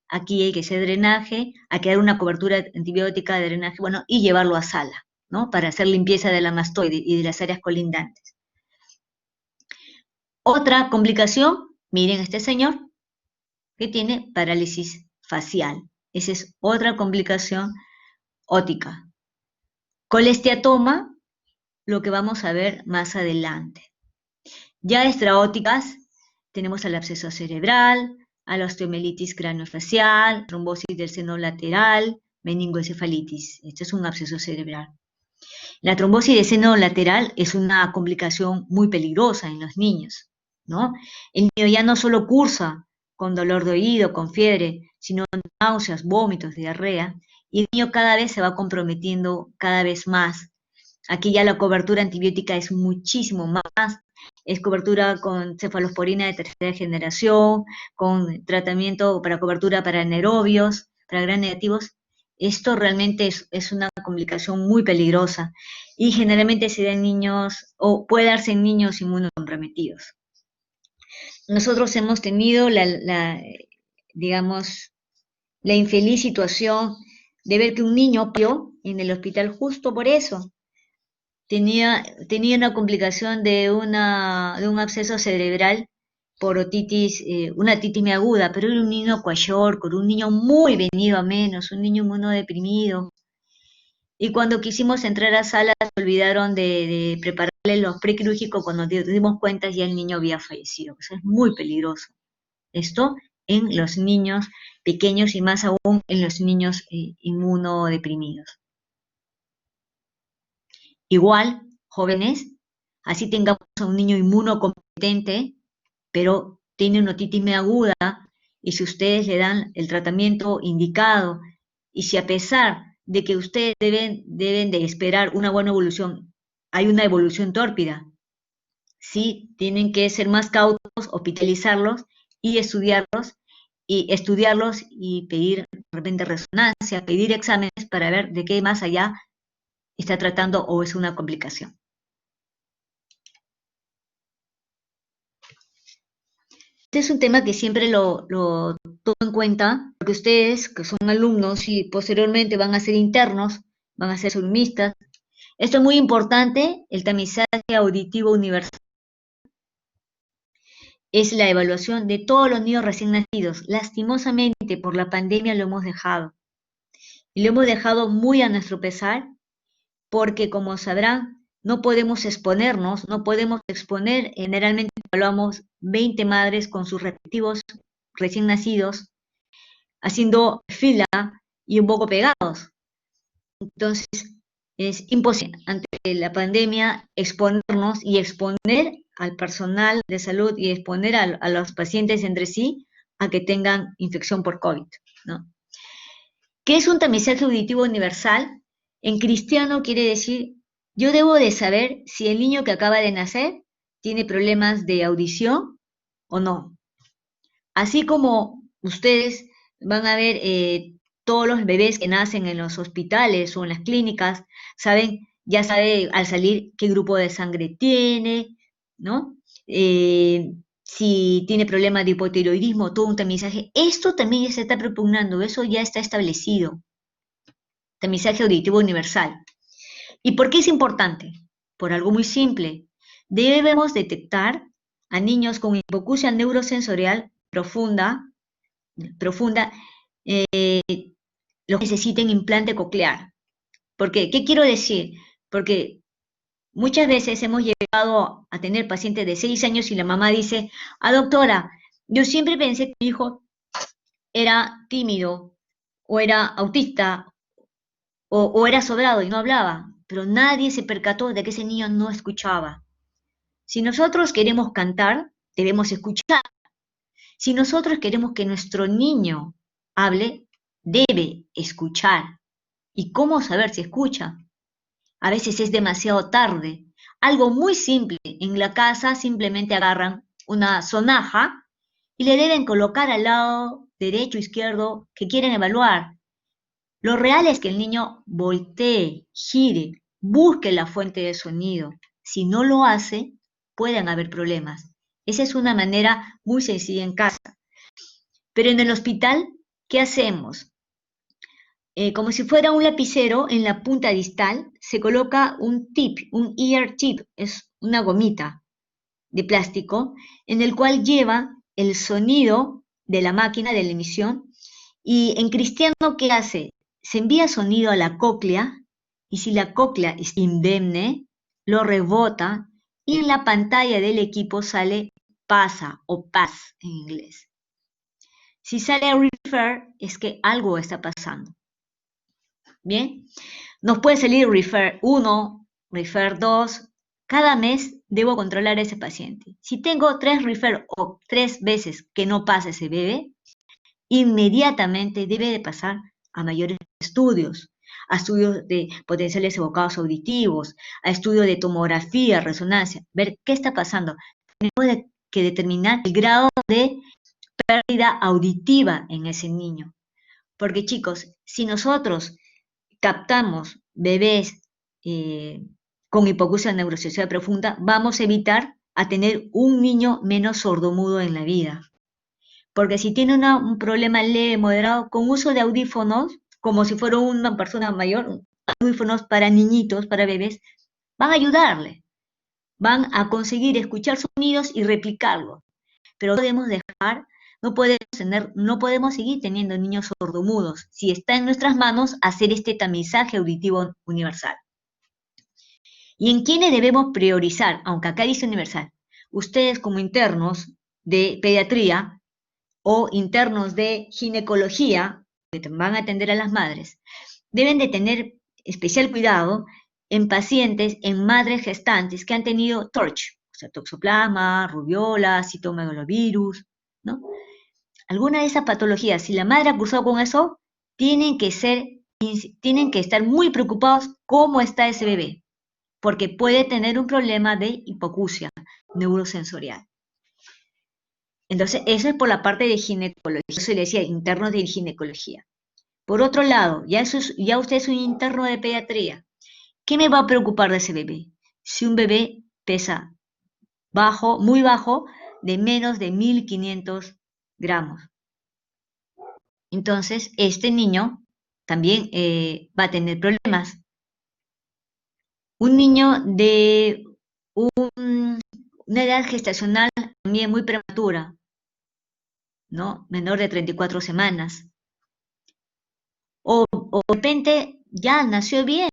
[SPEAKER 1] Aquí hay que hacer drenaje, hay que dar una cobertura antibiótica de drenaje, bueno, y llevarlo a sala, ¿no? Para hacer limpieza de la mastoide y de las áreas colindantes. Otra complicación, miren este señor, que tiene parálisis facial. Esa es otra complicación ótica. Colesteatoma, lo que vamos a ver más adelante. Ya extraóticas, tenemos al absceso cerebral, a la osteomelitis craneofacial, trombosis del seno lateral, meningoencefalitis. Este es un absceso cerebral. La trombosis del seno lateral es una complicación muy peligrosa en los niños, ¿no? El niño ya no solo cursa con dolor de oído, con fiebre, sino náuseas, vómitos, diarrea, y el niño cada vez se va comprometiendo cada vez más. Aquí ya la cobertura antibiótica es muchísimo más, es cobertura con cefalosporina de tercera generación, con tratamiento para cobertura para anaerobios, para gran negativos. Esto realmente es una complicación muy peligrosa y generalmente se da en niños o puede darse en niños inmunocomprometidos. Nosotros hemos tenido digamos, la infeliz situación de ver que un niño opio en el hospital justo por eso. Tenía una complicación de un absceso cerebral por otitis, una otitis muy aguda, pero era un niño con un niño muy venido a menos, un niño inmunodeprimido. Y cuando quisimos entrar a sala, se olvidaron de prepararle los prequirúrgicos, cuando nos dimos cuenta ya el niño había fallecido. Eso es muy peligroso. Esto en los niños pequeños y más aún en los niños inmunodeprimidos. Igual, jóvenes, así tengamos a un niño inmunocompetente, pero tiene una otitis media aguda, y si ustedes le dan el tratamiento indicado, y si a pesar de que ustedes deben de esperar una buena evolución, hay una evolución tórpida, sí, tienen que ser más cautos, hospitalizarlos y estudiarlos, y estudiarlos y pedir de repente resonancia, pedir exámenes para ver de qué más allá está tratando o es una complicación. Este es un tema que siempre lo tomo en cuenta, porque ustedes, que son alumnos y posteriormente van a ser internos, van a ser sumistas, esto es muy importante, el tamizaje auditivo universal es la evaluación de todos los niños recién nacidos. Lastimosamente, por la pandemia lo hemos dejado. Y lo hemos dejado muy a nuestro pesar, porque como sabrán, no podemos exponernos, no podemos exponer, generalmente evaluamos 20 madres con sus respectivos recién nacidos, haciendo fila y un poco pegados. Entonces, es imposible ante la pandemia exponernos y exponer al personal de salud y exponer a los pacientes entre sí a que tengan infección por COVID, ¿no? ¿Qué es un tamizaje auditivo universal? En cristiano quiere decir, yo debo de saber si el niño que acaba de nacer tiene problemas de audición o no. Así como ustedes van a ver todos los bebés que nacen en los hospitales o en las clínicas, ya sabe al salir qué grupo de sangre tiene, ¿no? Si tiene problemas de hipotiroidismo, todo un tamizaje. Esto también ya se está propugnando, eso ya está establecido. Tamizaje auditivo universal. ¿Y por qué es importante? Por algo muy simple. Debemos detectar a niños con hipoacusia neurosensorial profunda, los que necesiten implante coclear. ¿Por qué? ¿Qué quiero decir? Porque muchas veces hemos llegado a tener pacientes de 6 años y la mamá dice, doctora, yo siempre pensé que mi hijo era tímido o era autista o era sobrado y no hablaba, pero nadie se percató de que ese niño no escuchaba. Si nosotros queremos cantar, debemos escuchar. Si nosotros queremos que nuestro niño hable, debe escuchar. ¿Y cómo saber si escucha? A veces es demasiado tarde. Algo muy simple. En la casa simplemente agarran una sonaja y le deben colocar al lado derecho o izquierdo que quieren evaluar. Lo real es que el niño voltee, gire, busque la fuente de sonido. Si no lo hace, pueden haber problemas. Esa es una manera muy sencilla en casa. Pero en el hospital, ¿qué hacemos? Como si fuera un lapicero, en la punta distal se coloca un tip, un ear tip, es una gomita de plástico, en el cual lleva el sonido de la máquina de la emisión. Y en cristiano, ¿qué hace? Se envía sonido a la cóclea, y si la cóclea es indemne, lo rebota, y en la pantalla del equipo sale pasa o pass en inglés. Si sale refer, es que algo está pasando. Bien, nos puede salir refer 1, refer 2. Cada mes debo controlar a ese paciente. Si tengo 3 refer o 3 veces que no pasa ese bebé, inmediatamente debe de pasar a mayores estudios, a estudios de potenciales evocados auditivos, a estudios de tomografía, resonancia, ver qué está pasando. Tenemos que determinar el grado de pérdida auditiva en ese niño. Porque chicos, si nosotros captamos bebés con hipoacusia neurosensorial profunda, vamos a evitar a tener un niño menos sordomudo en la vida. Porque si tiene un problema leve, moderado, con uso de audífonos, como si fuera una persona mayor, audífonos para niñitos, para bebés, van a ayudarle. Van a conseguir escuchar sonidos y replicarlos. Pero no podemos seguir teniendo niños sordomudos si está en nuestras manos hacer este tamizaje auditivo universal. ¿Y en quiénes debemos priorizar? Aunque acá dice universal. Ustedes como internos de pediatría o internos de ginecología, que van a atender a las madres, deben de tener especial cuidado en pacientes, en madres gestantes que han tenido TORCH, o sea, toxoplasma, rubiola, citomegalovirus, ¿no? Alguna de esas patologías, si la madre ha cursado con eso, tienen que estar muy preocupados cómo está ese bebé, porque puede tener un problema de hipoacusia neurosensorial. Entonces, eso es por la parte de ginecología, eso se le decía internos de ginecología. Por otro lado, ya usted es un interno de pediatría. ¿Qué me va a preocupar de ese bebé? Si un bebé pesa bajo, muy bajo, de menos de 1500 gramos. Entonces, este niño también va a tener problemas. Un niño de una edad gestacional también muy prematura, ¿no? Menor de 34 semanas. O de repente ya nació bien,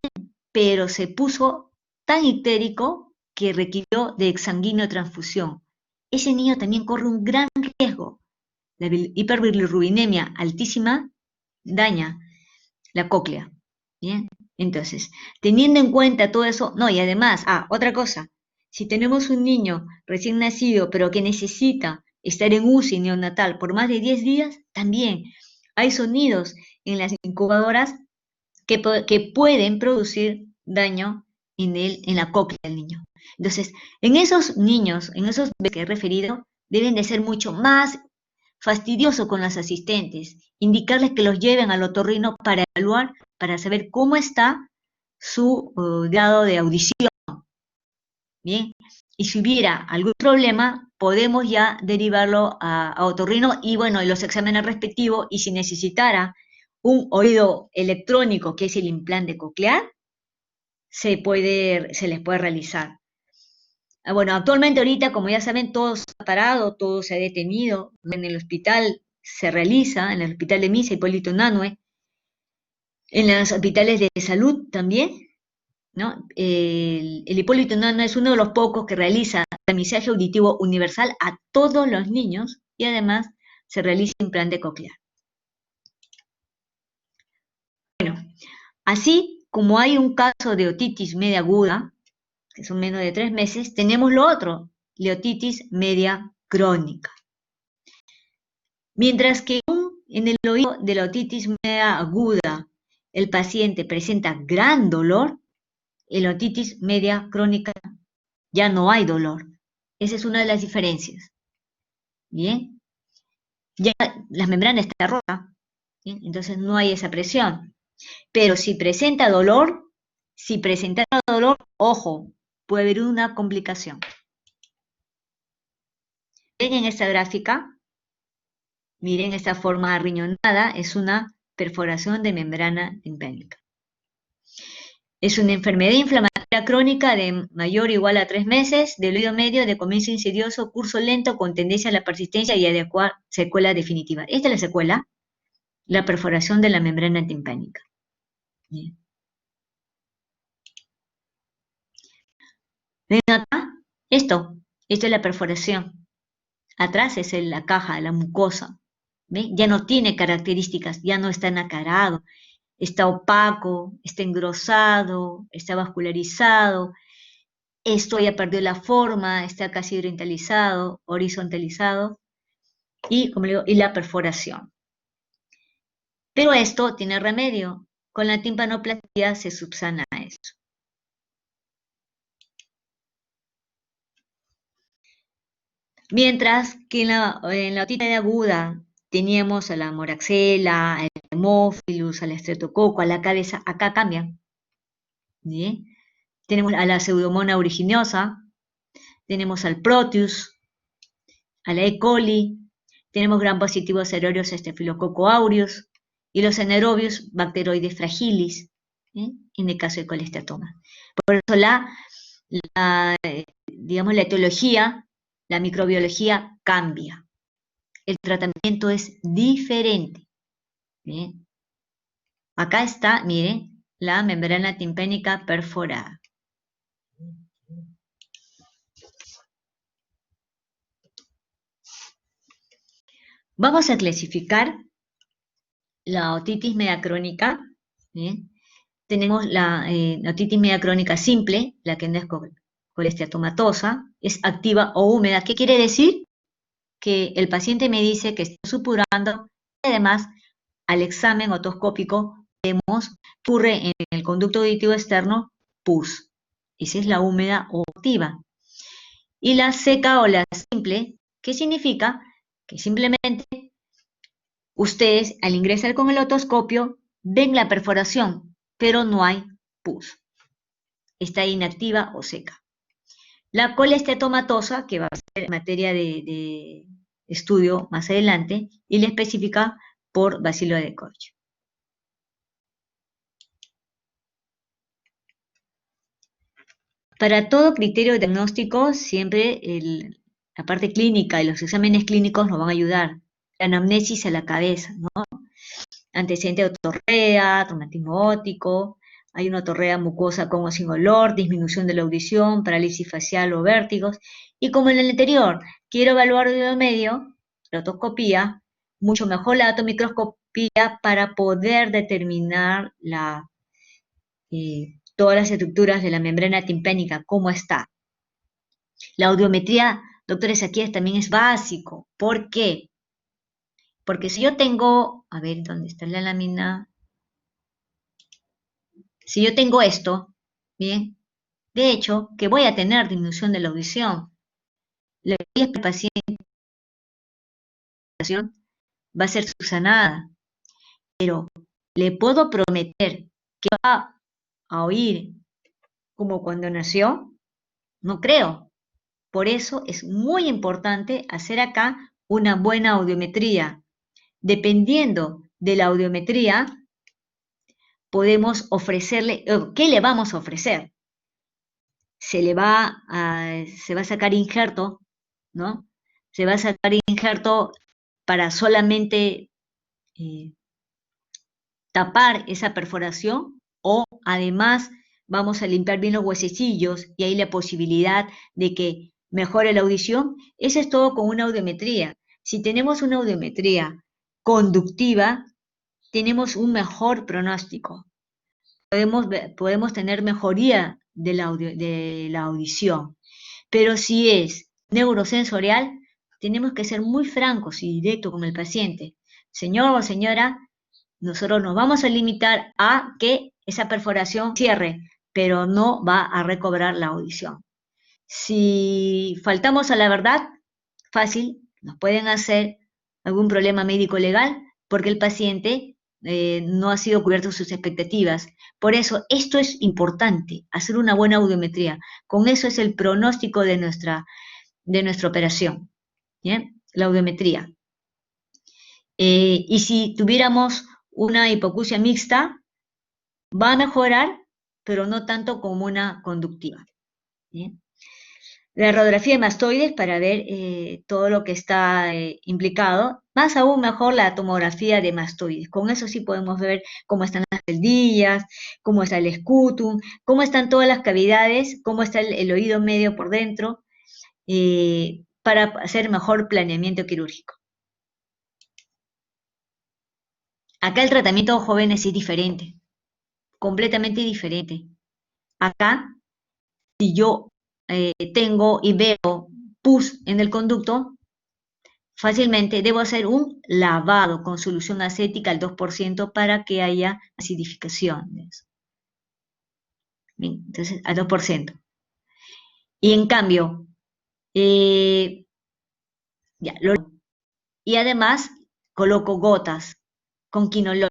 [SPEAKER 1] pero se puso tan histérico que requirió de exsanguíneo transfusión. Ese niño también corre un gran riesgo. La hiperbilirrubinemia altísima daña la cóclea. ¿Bien? Entonces, teniendo en cuenta todo eso, no, y además, otra cosa, si tenemos un niño recién nacido, pero que necesita estar en UCI neonatal por más de 10 días, también hay sonidos en las incubadoras que pueden producir daño en la cóclea del niño. Entonces, en esos niños, en esos bebés que he referido, deben de ser mucho más fastidiosos con los asistentes, indicarles que los lleven al otorrino para evaluar, para saber cómo está su grado de audición. Bien, y si hubiera algún problema, podemos ya derivarlo a otorrino y bueno, los exámenes respectivos, y si necesitara un oído electrónico, que es el implante coclear, se les puede realizar. Bueno, actualmente ahorita, como ya saben, todo se ha parado, todo se ha detenido. En el hospital se realiza, en el hospital de Misa, Hipólito Unanue, en los hospitales de salud también, ¿no? El Hipólito Unanue es uno de los pocos que realiza tamizaje auditivo universal a todos los niños y además se realiza implante coclear. Bueno, así como hay un caso de otitis media aguda, que son menos de 3 meses, tenemos lo otro, la otitis media crónica. Mientras que en el oído de la otitis media aguda el paciente presenta gran dolor, en la otitis media crónica ya no hay dolor. Esa es una de las diferencias. Bien, ya la membrana está rota, ¿bien? Entonces no hay esa presión. Pero si presenta dolor, ojo, puede haber una complicación. Ven en esta gráfica, miren esta forma arriñonada, es una perforación de membrana timpánica. Es una enfermedad inflamatoria crónica de mayor o igual a 3 meses, del oído medio, de comienzo insidioso, curso lento, con tendencia a la persistencia y adecuada secuela definitiva. Esta es la secuela, la perforación de la membrana timpánica. Bien. ¿Ven acá? Esto es la perforación. Atrás es la caja, la mucosa. ¿Ven? Ya no tiene características, ya no está enacarado, está opaco, está engrosado, está vascularizado. Esto ya perdió la forma, está casi horizontalizado y, como digo, y la perforación. Pero esto tiene remedio. Con la timpanoplastia se subsana eso. Mientras que en la otitis media aguda teníamos a la moraxela, al hemófilus, al estreptococo, a la cabeza, acá cambian. ¿Bien? Tenemos a la pseudomonas aeruginosa, tenemos al proteus, a la E. coli, tenemos gram positivos serorios Staphylococcus aureus y los anaerobios bacteroides fragilis, en el caso de colesteatoma. Por eso digamos, la etiología, la microbiología cambia. El tratamiento es diferente. ¿Bien? Acá está, miren, la membrana timpánica perforada. Vamos a clasificar la otitis media crónica. ¿Bien? Tenemos la otitis media crónica simple, la que no es colesteatomatosa, es activa o húmeda. ¿Qué quiere decir? Que el paciente me dice que está supurando y además al examen otoscópico vemos que ocurre en el conducto auditivo externo pus. Esa es la húmeda o activa. Y la seca o la simple, ¿qué significa? Que simplemente ustedes al ingresar con el otoscopio ven la perforación, pero no hay pus. Está inactiva o seca. La colesteatomatosa, que va a ser materia de estudio más adelante, y la específica por bacilo de Koch. Para todo criterio diagnóstico, siempre la parte clínica y los exámenes clínicos nos van a ayudar. La anamnesis a la cabeza, ¿no? Antecedente de otorrea, traumatismo óptico, hay una otorrea mucosa con o sin olor, disminución de la audición, parálisis facial o vértigos. Y como en el anterior, quiero evaluar oído medio, la otoscopía, mucho mejor la atomicroscopía para poder determinar todas las estructuras de la membrana timpánica, cómo está. La audiometría, doctores, aquí también es básico. ¿Por qué? Porque si yo tengo, a ver, ¿dónde está la lámina? Si yo tengo esto, bien, de hecho, que voy a tener disminución de la audición, la paciente va a ser subsanada, pero le puedo prometer que va a oír como cuando nació, no creo. Por eso es muy importante hacer acá una buena audiometría. Dependiendo de la audiometría, podemos ofrecerle, ¿qué le vamos a ofrecer? Se va a sacar injerto, ¿no? Se va a sacar injerto para solamente tapar esa perforación o además vamos a limpiar bien los huesecillos y hay la posibilidad de que mejore la audición. Eso es todo con una audiometría. Si tenemos una audiometría conductiva, tenemos un mejor pronóstico. Podemos tener mejoría de la audición. Pero si es neurosensorial, tenemos que ser muy francos y directos con el paciente. Señor o señora, nosotros nos vamos a limitar a que esa perforación cierre, pero no va a recobrar la audición. Si faltamos a la verdad, fácil, nos pueden hacer algún problema médico legal porque el paciente no ha sido cubierto sus expectativas. Por eso, esto es importante, hacer una buena audiometría. Con eso es el pronóstico de nuestra operación, ¿bien? La audiometría. Y si tuviéramos una hipoacusia mixta, va a mejorar, pero no tanto como una conductiva. ¿Bien? La radiografía de mastoides para ver todo lo que está implicado, más aún mejor la tomografía de mastoides. Con eso sí podemos ver cómo están las celdillas, cómo está el escutum, cómo están todas las cavidades, cómo está el oído medio por dentro, para hacer mejor planeamiento quirúrgico. Acá el tratamiento de jóvenes es diferente, completamente diferente. Acá, si yo tengo y veo pus en el conducto, fácilmente debo hacer un lavado con solución acética al 2% para que haya acidificación. Bien, entonces al 2%. Y en cambio, y además coloco gotas con quinolonas,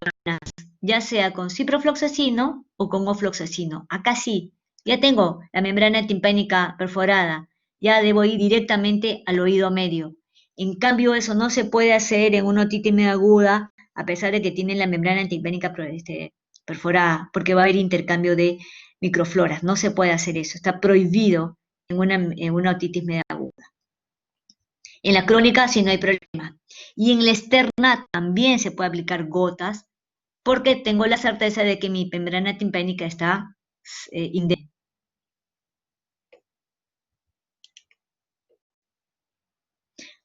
[SPEAKER 1] ya sea con ciprofloxacino o con ofloxacino. Acá sí, ya tengo la membrana timpánica perforada, ya debo ir directamente al oído medio. En cambio, eso no se puede hacer en una otitis media aguda, a pesar de que tiene la membrana timpánica perforada, porque va a haber intercambio de microfloras. No se puede hacer eso, está prohibido en una otitis media aguda. En la crónica sí no hay problema. Y en la externa también se puede aplicar gotas, porque tengo la certeza de que mi membrana timpánica está indemne.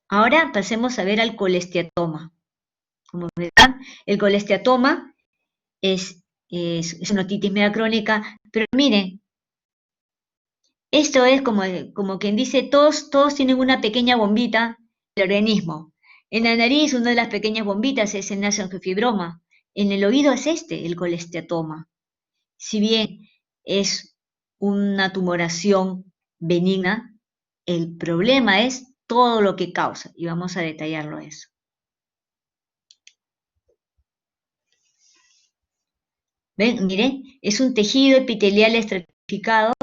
[SPEAKER 1] Ahora pasemos a ver al colesteatoma. Como verán, el colesteatoma es una otitis media crónica, pero miren, esto es como quien dice, todos tienen una pequeña bombita del organismo. En la nariz, una de las pequeñas bombitas es el nasoangiofibromas. En el oído es el colesteatoma. Si bien es una tumoración benigna, el problema es todo lo que causa, y vamos a detallarlo eso. ¿Ven? Miren, es un tejido epitelial estratificado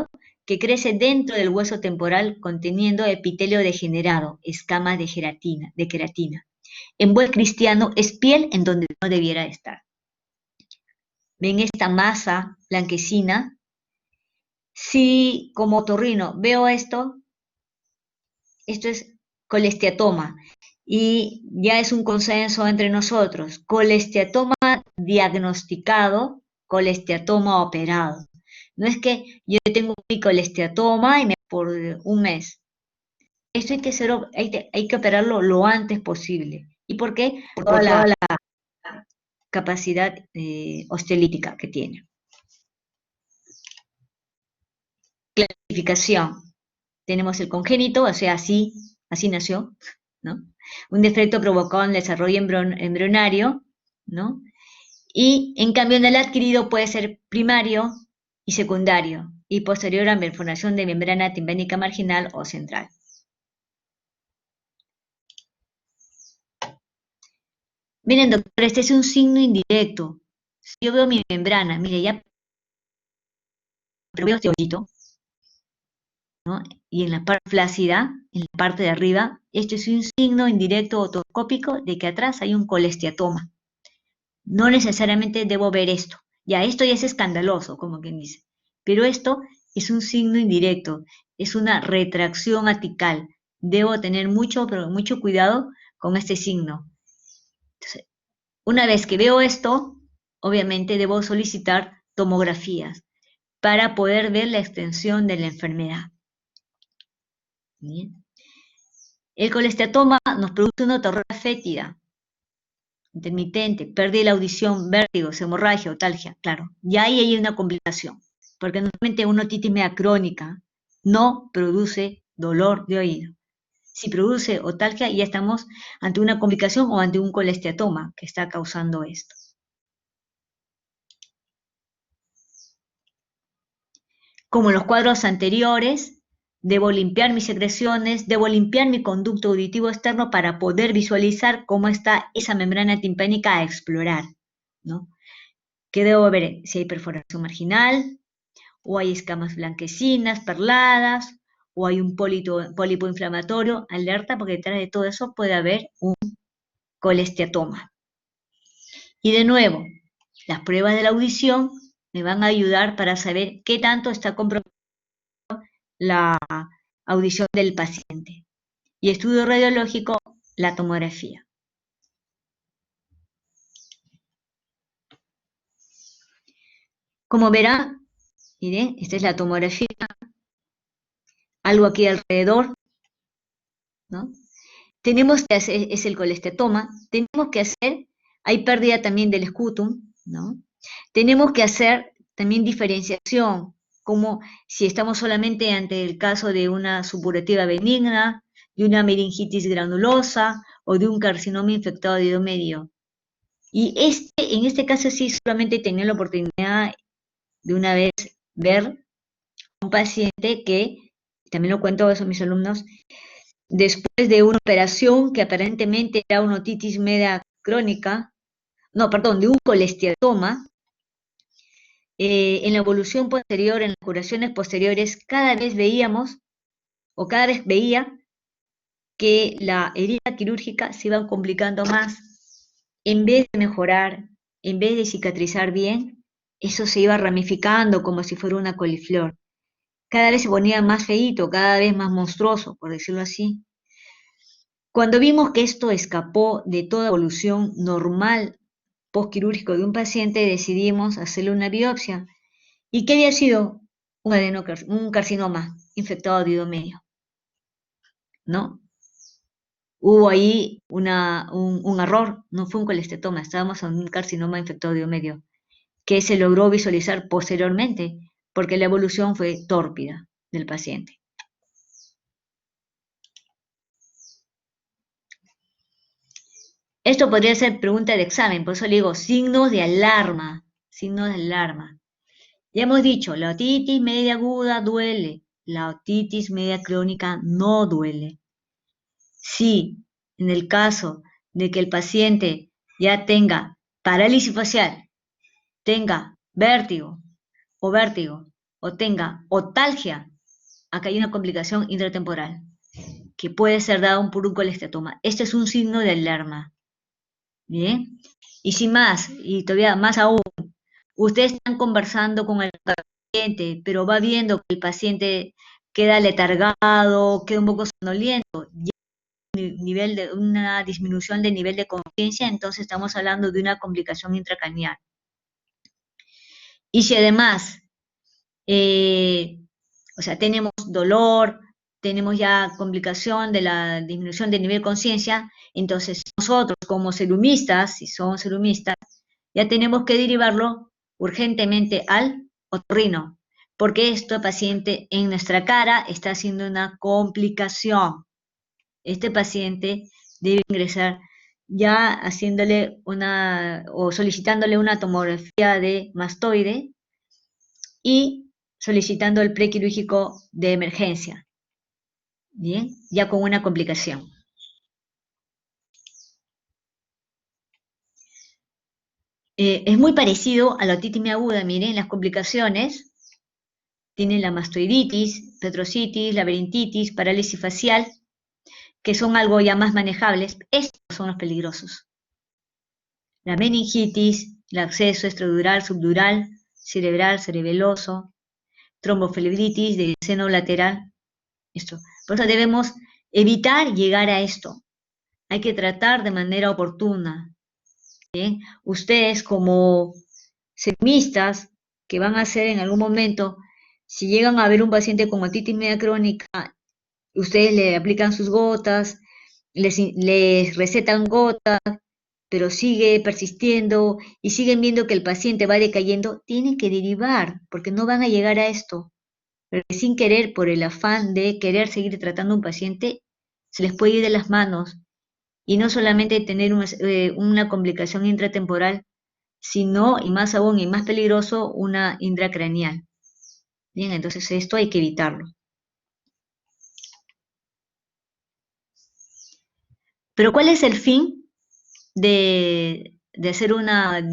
[SPEAKER 1] que crece dentro del hueso temporal conteniendo epitelio degenerado, escamas de queratina. En buen cristiano es piel en donde no debiera estar. ¿Ven esta masa blanquecina? Si como otorrino veo esto es colesteatoma y ya es un consenso entre nosotros. Colesteatoma diagnosticado, colesteatoma operado. No es que yo tengo mi colesteatoma y me por un mes. Esto hay que operarlo lo antes posible. ¿Y por qué? Por toda la capacidad osteolítica que tiene. Clasificación. Tenemos el congénito, o sea, así nació, ¿no? Un defecto provocado en el desarrollo embrionario, ¿no? Y en cambio en el adquirido puede ser primario y secundario, y posterior a malformación de membrana timpánica marginal o central. Miren, doctor, este es un signo indirecto. Si yo veo mi membrana, mire, ya pero veo este hoyito, ¿no? Y en la parte flácida, en la parte de arriba, esto es un signo indirecto otoscópico de que atrás hay un colesteatoma. No necesariamente debo ver esto. Ya, esto ya es escandaloso, como quien dice. Pero esto es un signo indirecto, es una retracción atical. Debo tener pero mucho cuidado con este signo. Entonces, una vez que veo esto, obviamente debo solicitar tomografías para poder ver la extensión de la enfermedad. Bien. El colesteatoma nos produce una otorrea fétida, intermitente, pérdida de la audición, vértigos, hemorragia, otalgia, claro. Ya ahí hay una complicación, porque normalmente una otitis media crónica no produce dolor de oído. Si produce otalgia, ya estamos ante una complicación o ante un colesteatoma que está causando esto. Como en los cuadros anteriores, debo limpiar mis secreciones, debo limpiar mi conducto auditivo externo para poder visualizar cómo está esa membrana timpánica a explorar, ¿no? ¿Qué debo ver? Si hay perforación marginal, o hay escamas blanquecinas, perladas, o hay un pólipo inflamatorio, alerta, porque detrás de todo eso puede haber un colesteatoma. Y de nuevo, las pruebas de la audición me van a ayudar para saber qué tanto está comprometida la audición del paciente. Y estudio radiológico, la tomografía. Como verán, miren, esta es la tomografía, algo aquí alrededor, ¿no? Tenemos que hacer, es el colesteatoma, tenemos que hacer, hay pérdida también del scutum, ¿no? Tenemos que hacer también diferenciación, como si estamos solamente ante el caso de una supurativa benigna, de una meningitis granulosa o de un carcinoma infectado de oído medio. Y en este caso sí solamente tenía la oportunidad de una vez ver a un paciente que, también lo cuento a eso a mis alumnos, después de una operación que aparentemente era una otitis media crónica, no, perdón, de un colesteatoma, en la evolución posterior, en las curaciones posteriores, cada vez veía que la herida quirúrgica se iba complicando más. En vez de mejorar, en vez de cicatrizar bien, eso se iba ramificando como si fuera una coliflor. Cada vez se ponía más feíto, cada vez más monstruoso, por decirlo así. Cuando vimos que esto escapó de toda evolución normal postquirúrgico de un paciente, decidimos hacerle una biopsia. ¿Y qué había sido? Un carcinoma infectado de oído medio, ¿no? Hubo ahí un error, no fue un colestetoma, estábamos en un carcinoma infectado de oído medio, que se logró visualizar posteriormente, porque la evolución fue tórpida del paciente. Esto podría ser pregunta de examen, por eso le digo signos de alarma, signos de alarma. Ya hemos dicho, la otitis media aguda duele, la otitis media crónica no duele. Si en el caso de que el paciente ya tenga parálisis facial, tenga vértigo, o tenga otalgia, acá hay una complicación intratemporal que puede ser dado por un colesteatoma. Este es un signo de alarma. Bien. Y sin más, y todavía más aún, ustedes están conversando con el paciente, pero va viendo que el paciente queda letargado, queda un poco somnoliento, ya hay nivel de una disminución del nivel de conciencia, entonces estamos hablando de una complicación intracraneal. Y si además, eh, o sea, tenemos dolor, tenemos ya complicación de la disminución del nivel de conciencia, entonces nosotros como serumistas, si somos serumistas, ya tenemos que derivarlo urgentemente al otorrino, porque este paciente en nuestra cara está haciendo una complicación. Este paciente debe ingresar ya haciéndole una o solicitándole una tomografía de mastoide y solicitando el prequirúrgico de emergencia, ¿bien? Ya con una complicación. Es muy parecido a la otitis media aguda, miren, las complicaciones tienen la mastoiditis, petrocitis, laberintitis, parálisis facial, que son algo ya más manejables. Estos son los peligrosos. La meningitis, el acceso extradural, subdural, cerebral, cerebeloso, tromboflebitis del seno lateral. Esto. Por eso debemos evitar llegar a esto. Hay que tratar de manera oportuna. ¿Bien? Ustedes como semistas que van a hacer en algún momento, si llegan a ver un paciente con otitis media crónica, ustedes le aplican sus gotas, les recetan gotas, pero sigue persistiendo y siguen viendo que el paciente va decayendo, tienen que derivar, porque no van a llegar a esto. Pero sin querer, por el afán de querer seguir tratando a un paciente, se les puede ir de las manos. Y no solamente tener una complicación intratemporal, sino, y más aún, y más peligroso, una intracraneal. Bien, entonces esto hay que evitarlo. Pero ¿cuál es el fin de hacer una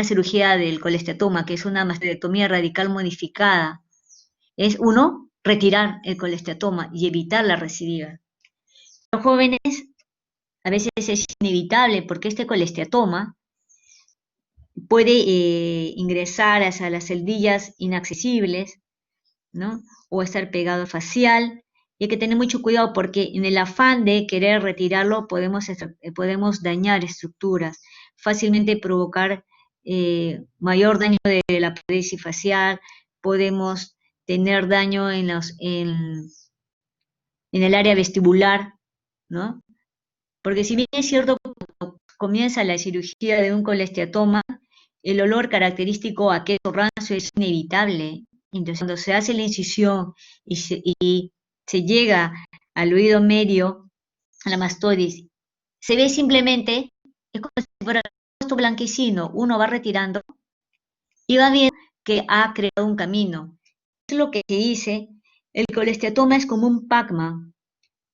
[SPEAKER 1] cirugía del colesteatoma, que es una mastectomía radical modificada? Es uno, retirar el colesteatoma y evitar la recidiva. Los jóvenes a veces es inevitable porque este colesteatoma puede ingresar hacia las celdillas inaccesibles, ¿no? O estar pegado facial. Y hay que tener mucho cuidado porque en el afán de querer retirarlo podemos dañar estructuras, fácilmente provocar mayor daño de la prótesis facial, podemos tener daño en el área vestibular, ¿no? Porque si bien es cierto, cuando comienza la cirugía de un colesteatoma, el olor característico a queso rancio es inevitable. Entonces, cuando se hace la incisión y se llega al oído medio, a la mastoides, se ve simplemente, es como si fuera esto blanquecino, uno va retirando y va viendo que ha creado un camino. Es lo que se dice, el colesteatoma es como un Pac-Man,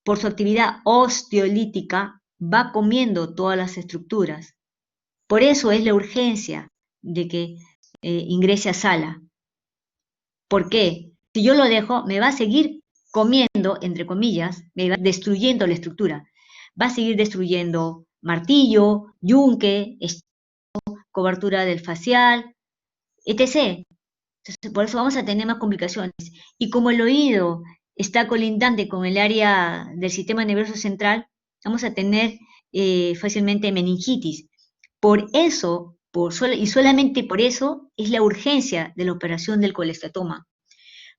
[SPEAKER 1] por su actividad osteolítica, va comiendo todas las estructuras. Por eso es la urgencia de que ingrese a sala. ¿Por qué? Si yo lo dejo, me va a seguir comiendo, entre comillas, me va destruyendo la estructura. Va a seguir destruyendo martillo, yunque, cobertura del facial, etc. Entonces, por eso vamos a tener más complicaciones. Y como el oído está colindante con el área del sistema nervioso central, vamos a tener fácilmente meningitis. Por eso, y solamente por eso, es la urgencia de la operación del colesteatoma.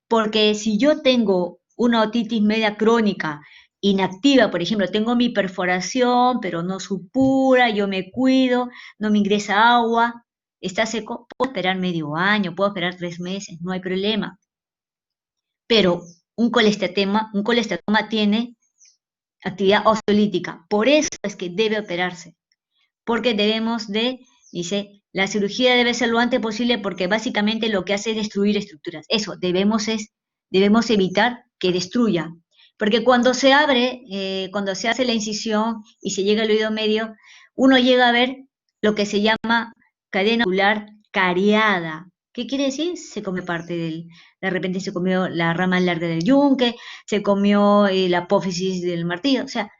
[SPEAKER 1] Porque si yo tengo una otitis media crónica, inactiva, por ejemplo, tengo mi perforación, pero no supura, yo me cuido, no me ingresa agua, está seco, puedo esperar medio año, puedo esperar 3 meses, no hay problema. Pero un colestatoma tiene actividad osteolítica, por eso es que debe operarse, porque dice, la cirugía debe ser lo antes posible porque básicamente lo que hace es destruir estructuras. Eso, debemos evitar que destruya. Porque cuando se abre, cuando se hace la incisión y se llega al oído medio, uno llega a ver lo que se llama cadena auricular cariada. ¿Qué quiere decir? Se come parte del, de repente se comió la rama larga del yunque, se comió la apófisis del martillo, o sea,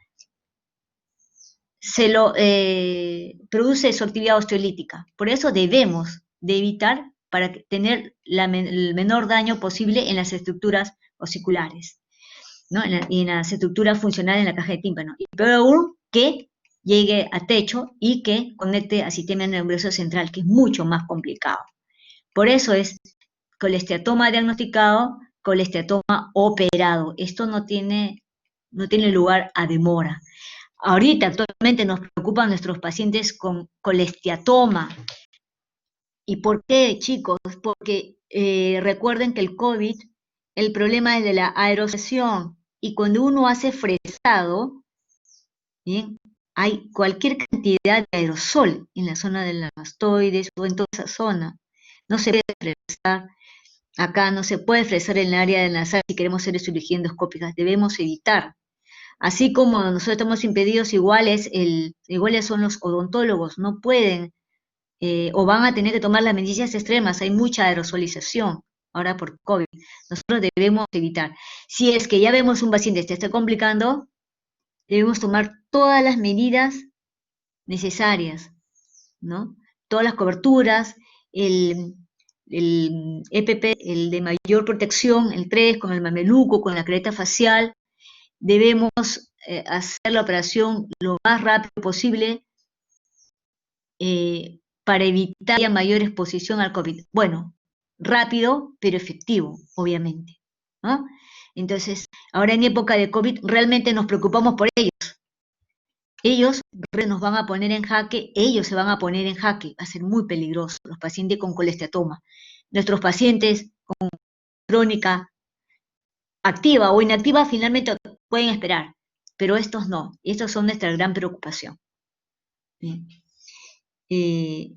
[SPEAKER 1] se lo produce su actividad osteolítica. Por eso debemos de evitar para tener el menor daño posible en las estructuras osiculares, ¿no? En las estructuras funcionales en la caja de tímpano. Y peor aún, que llegue a techo y que conecte al sistema nervioso central, que es mucho más complicado. Por eso es colesteatoma diagnosticado, colesteatoma operado. Esto no tiene lugar a demora. Ahorita, actualmente, nos preocupan nuestros pacientes con colesteatoma. ¿Y por qué, chicos? Porque recuerden que el COVID, el problema es de la aerosolización. Y cuando uno hace fresado, ¿bien? Hay cualquier cantidad de aerosol en la zona de las mastoides o en toda esa zona. No se puede fresar acá, no se puede fresar en el área de nasal si queremos hacer cirugía endoscópica. Debemos evitar. Así como nosotros estamos impedidos, iguales son los odontólogos, no pueden o van a tener que tomar las medidas extremas, hay mucha aerosolización ahora por COVID. Nosotros debemos evitar. Si es que ya vemos un paciente que se está complicando, debemos tomar todas las medidas necesarias, ¿no? Todas las coberturas, el, el EPP, el de mayor protección, el 3 con el mameluco, con la careta facial, debemos hacer la operación lo más rápido posible para evitar ya mayor exposición al COVID. Bueno, rápido, pero efectivo, obviamente, ¿no? Entonces, ahora en época de COVID realmente nos preocupamos por ellos. Ellos nos van a poner en jaque, ellos se van a poner en jaque, va a ser muy peligroso, los pacientes con colesteatoma. Nuestros pacientes con crónica activa o inactiva finalmente pueden esperar, pero estos no, estos son nuestra gran preocupación. Bien. Eh,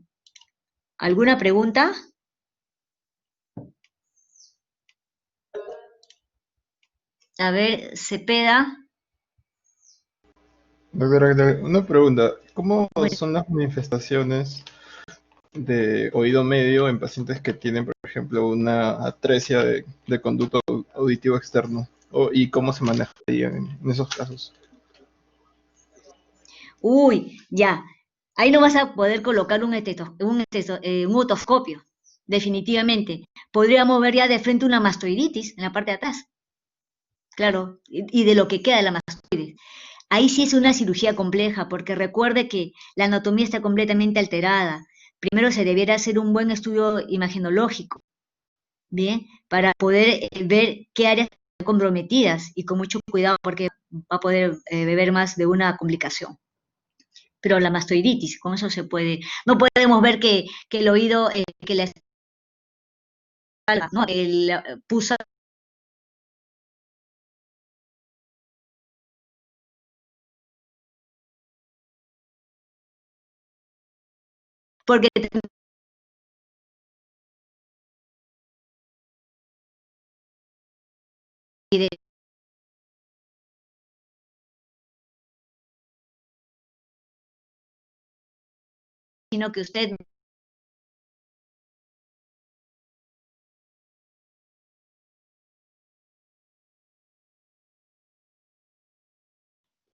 [SPEAKER 1] ¿Alguna pregunta? A ver, Cepeda.
[SPEAKER 2] Doctora, una pregunta. ¿Cómo
[SPEAKER 1] Bueno,
[SPEAKER 2] son las manifestaciones de oído medio en pacientes que tienen, por ejemplo, una atresia de conducto auditivo externo? ¿Y cómo se maneja ahí en esos casos?
[SPEAKER 1] uy, ya. Ahí no vas a poder colocar un otoscopio, definitivamente. Podríamos ver ya de frente una mastoiditis en la parte de atrás, claro, y de lo que queda de la mastoides. Ahí sí es una cirugía compleja, porque recuerde que la anatomía está completamente alterada. Primero se debiera hacer un buen estudio imagenológico, ¿bien? Para poder ver qué áreas están comprometidas y con mucho cuidado, porque va a poder beber más de una complicación. Pero la mastoiditis, con eso se puede. No podemos ver que el oído, que la espalda, ¿no? El pusa, porque sino que usted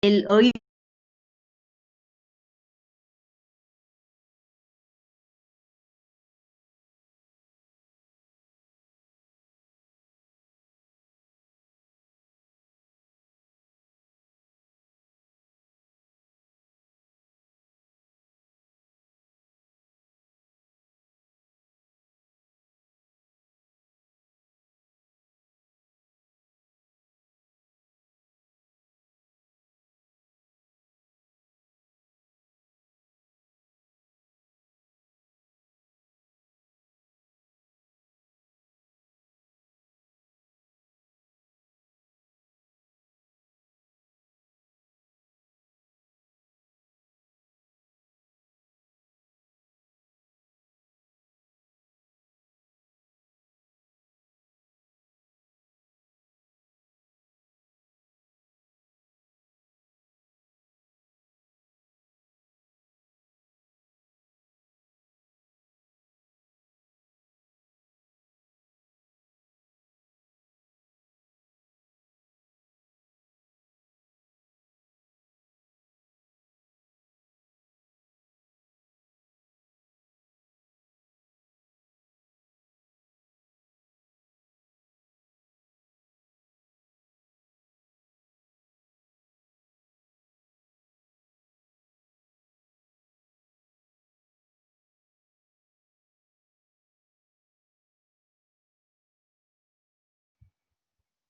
[SPEAKER 1] el oído,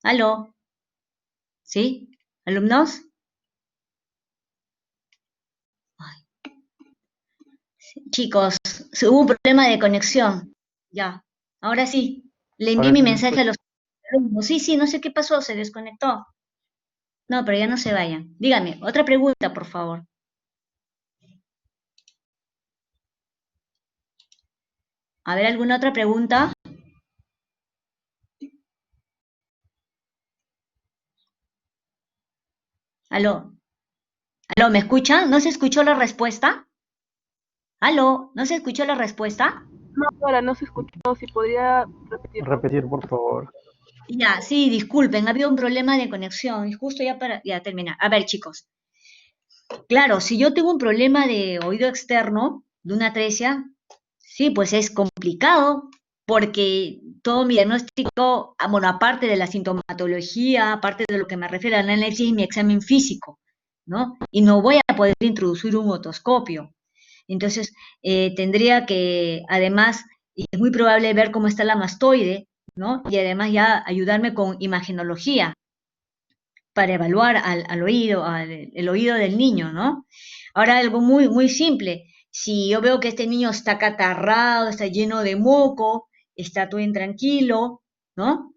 [SPEAKER 1] ¿Aló? ¿Sí? ¿Alumnos? Ay, chicos, hubo un problema de conexión. Ya, ahora sí. Le envié
[SPEAKER 2] Ahora
[SPEAKER 1] mi
[SPEAKER 2] sí se
[SPEAKER 1] mensaje a
[SPEAKER 2] escucha.
[SPEAKER 1] los alumnos. Sí, sí, no sé qué pasó, se desconectó. No, pero ya no se vayan. Dígame, otra pregunta, por favor. A ver, ¿alguna otra pregunta? ¿Aló? ¿Aló? ¿Me escuchan? ¿No se escuchó la respuesta? ¿Aló? ¿No se escuchó la respuesta?
[SPEAKER 3] No, ahora no se escuchó, si podría repetirlo.
[SPEAKER 2] Repetir, por favor.
[SPEAKER 1] Ya, sí, disculpen, ha habido un problema de conexión y justo ya para ya terminar. A ver, chicos, claro, si yo tengo un problema de oído externo, de una atresia, sí, pues es complicado porque todo mi diagnóstico, bueno, aparte de la sintomatología, aparte de lo que me refiere al análisis y mi examen físico, ¿no? Y no voy a poder introducir un otoscopio. Entonces, tendría que, además, y es muy probable ver cómo está la mastoide, ¿no? Y además ya ayudarme con imagenología para evaluar al oído, el oído del niño, ¿no? Ahora algo muy, muy simple. Si yo veo que este niño está catarrado, está lleno de moco, está todo intranquilo, ¿no?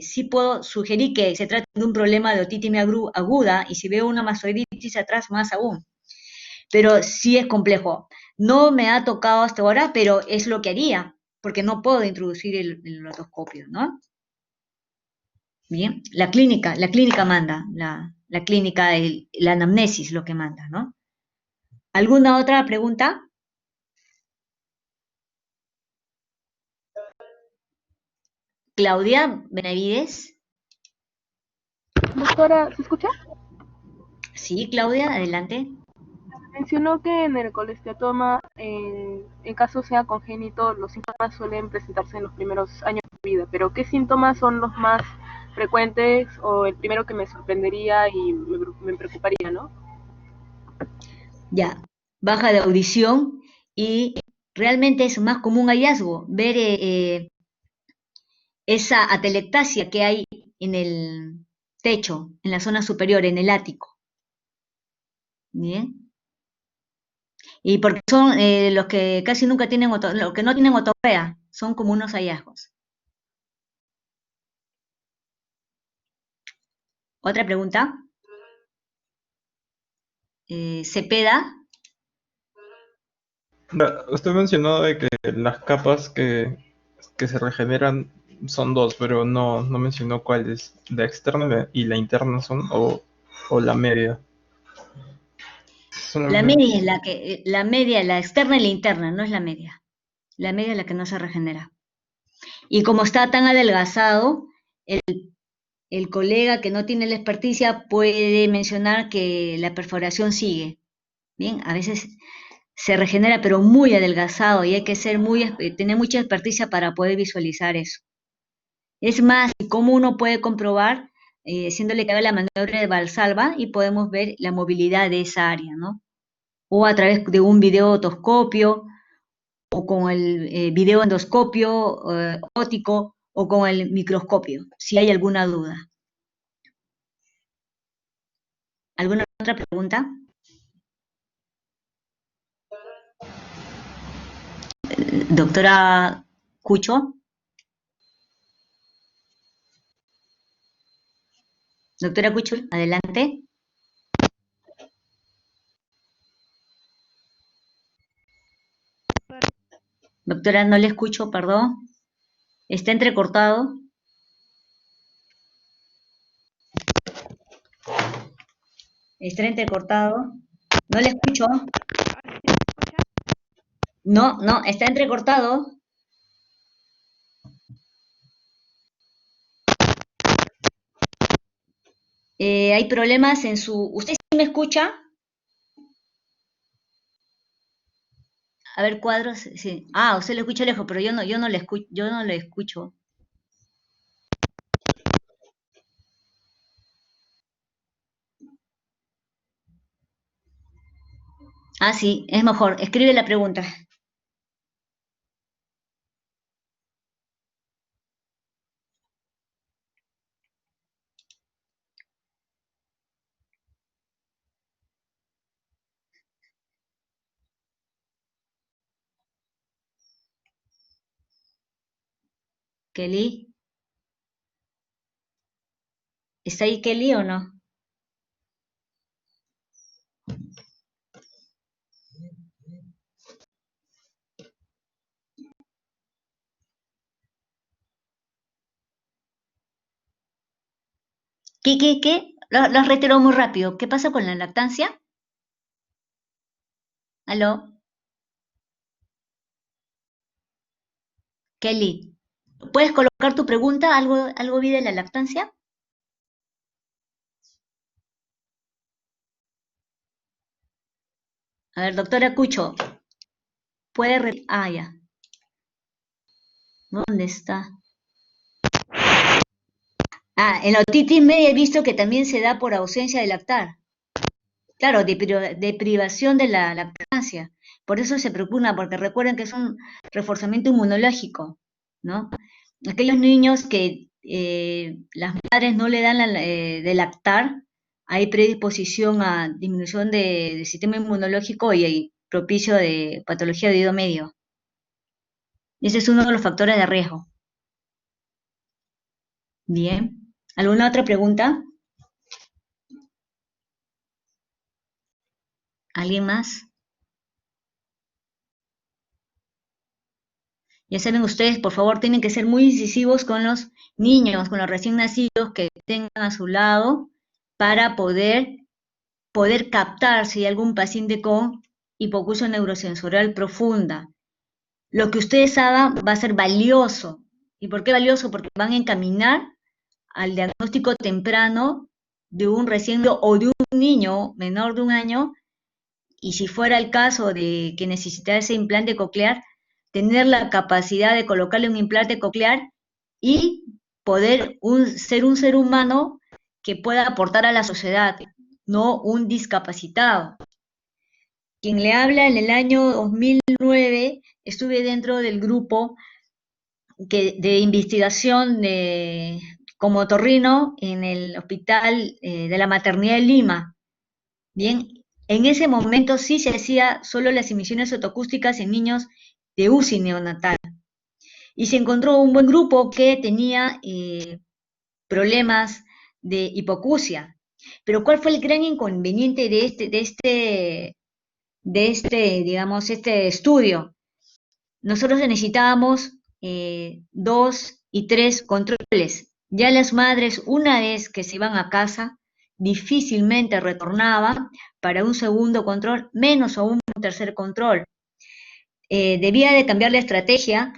[SPEAKER 1] Sí puedo sugerir que se trate de un problema de otitis media aguda y si veo una mastoiditis atrás, más aún. Pero sí es complejo. No me ha tocado hasta ahora, pero es lo que haría, porque no puedo introducir el otoscopio, ¿no? Bien, la clínica manda, la clínica, la anamnesis lo que manda, ¿no? ¿Alguna otra pregunta? Claudia Benavides.
[SPEAKER 3] Doctora, ¿se escucha?
[SPEAKER 1] Sí, Claudia, adelante.
[SPEAKER 3] Mencionó que en el colesteatoma, en caso sea congénito, los síntomas suelen presentarse en los primeros años de vida, pero ¿qué síntomas son los más frecuentes o el primero que me sorprendería y me preocuparía, ¿no?
[SPEAKER 1] Ya, baja de audición y realmente es más común hallazgo ver esa atelectasia que hay en el techo, en la zona superior, en el ático. Bien. Y porque son los que casi nunca tienen, los que no tienen otorrea, son como unos hallazgos. ¿Otra pregunta? Cepeda.
[SPEAKER 2] Usted mencionó de que las capas que se regeneran son dos, pero no mencionó cuáles. La externa y la interna son, o la media.
[SPEAKER 1] La media
[SPEAKER 2] Solamente.
[SPEAKER 1] es la media, la externa y la interna, no es la media. La media es la que no se regenera. Y como está tan adelgazado, el colega que no tiene la experticia puede mencionar que la perforación sigue. Bien, a veces se regenera, pero muy adelgazado y hay que tener mucha experticia para poder visualizar eso. Es más, cómo uno puede comprobar, haciéndole que haga la maniobra de Valsalva y podemos ver la movilidad de esa área, ¿no? O a través de un video otoscopio o con el video endoscopio óptico o con el microscopio, si hay alguna duda. ¿Alguna otra pregunta? Doctora Cucho. Doctora Cucho, adelante. Doctora, no le escucho, perdón. Está entrecortado. Está entrecortado. No le escucho. No, no, está entrecortado. Hay problemas en su... ¿Usted sí me escucha? A ver, cuadros, sí. Ah, usted lo escucha lejos, pero yo no le escucho, yo no le escucho. Ah, sí, es mejor. Escribe la pregunta. Kelly. ¿Está ahí Kelly o no? ¿Qué? Lo has reiterado muy rápido. ¿Qué pasa con la lactancia? ¿Aló? Kelly, ¿puedes colocar tu pregunta? ¿Algo vi de la lactancia? A ver, doctora Cucho, Ah, ya. ¿Dónde está? Ah, en la otitis media he visto que también se da por ausencia de lactar. Claro, de privación de la lactancia. Por eso se preocupa, porque recuerden que es un reforzamiento inmunológico, ¿no? Aquellos niños que las madres no le dan de lactar, hay predisposición a disminución del sistema inmunológico y propicio de patología de oído medio. Ese es uno de los factores de riesgo. Bien. ¿Alguna otra pregunta? ¿Alguien más? Ya saben ustedes, por favor, tienen que ser muy incisivos con los niños, con los recién nacidos que tengan a su lado para poder captar si hay algún paciente con hipoacusia neurosensorial profunda. Lo que ustedes hagan va a ser valioso. ¿Y por qué valioso? Porque van a encaminar al diagnóstico temprano de un recién o de un niño menor de 1 año, y si fuera el caso de que necesitara ese implante coclear, tener la capacidad de colocarle un implante coclear y poder ser un ser humano que pueda aportar a la sociedad, no un discapacitado. Quien le habla, en el año 2009 estuve dentro del grupo de investigación como otorrino en el Hospital de la Maternidad de Lima. Bien, en ese momento sí se hacía solo las emisiones otoacústicas en niños de UCI neonatal. Y se encontró un buen grupo que tenía problemas de hipoacusia. Pero ¿cuál fue el gran inconveniente digamos, este estudio? Nosotros necesitábamos 2 y 3 controles. Ya las madres, una vez que se iban a casa, difícilmente retornaban para un segundo control, menos aún un tercer control. Debía de cambiar la estrategia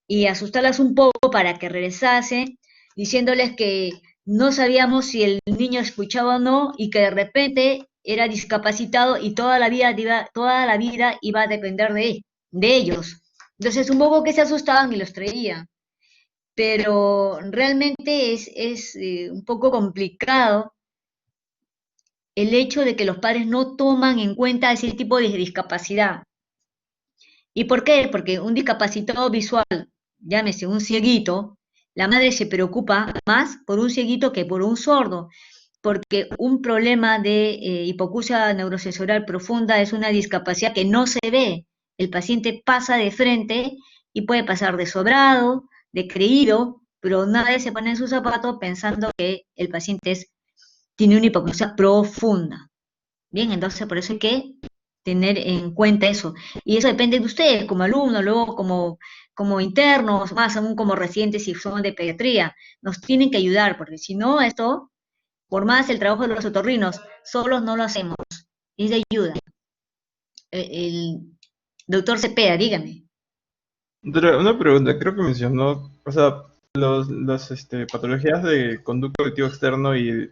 [SPEAKER 1] y asustarlas un poco para que regresasen, diciéndoles que no sabíamos si el niño escuchaba o no y que de repente era discapacitado y toda la vida iba a depender de ellos. Entonces, un poco que se asustaban y los traían. Pero realmente es un poco complicado el hecho de que los padres no toman en cuenta ese tipo de discapacidad. ¿Y por qué? Porque un discapacitado visual, llámese un cieguito, la madre se preocupa más por un cieguito que por un sordo, porque un problema de hipoacusia neurosensorial profunda es una discapacidad que no se ve. El paciente pasa de frente y puede pasar de sobrado, de creído, pero nadie se pone en su zapato pensando que el paciente tiene una hipoacusia profunda. Bien, entonces por eso hay que tener en cuenta eso. Y eso depende de ustedes, como alumnos, luego como internos, más aún como residentes si son de pediatría. Nos tienen que ayudar, porque si no, esto, por más el trabajo de los otorrinos, solos no lo hacemos. Es de ayuda. El doctor Cepeda, dígame.
[SPEAKER 2] Una pregunta, creo que mencionó, o sea, las patologías de conducto auditivo externo y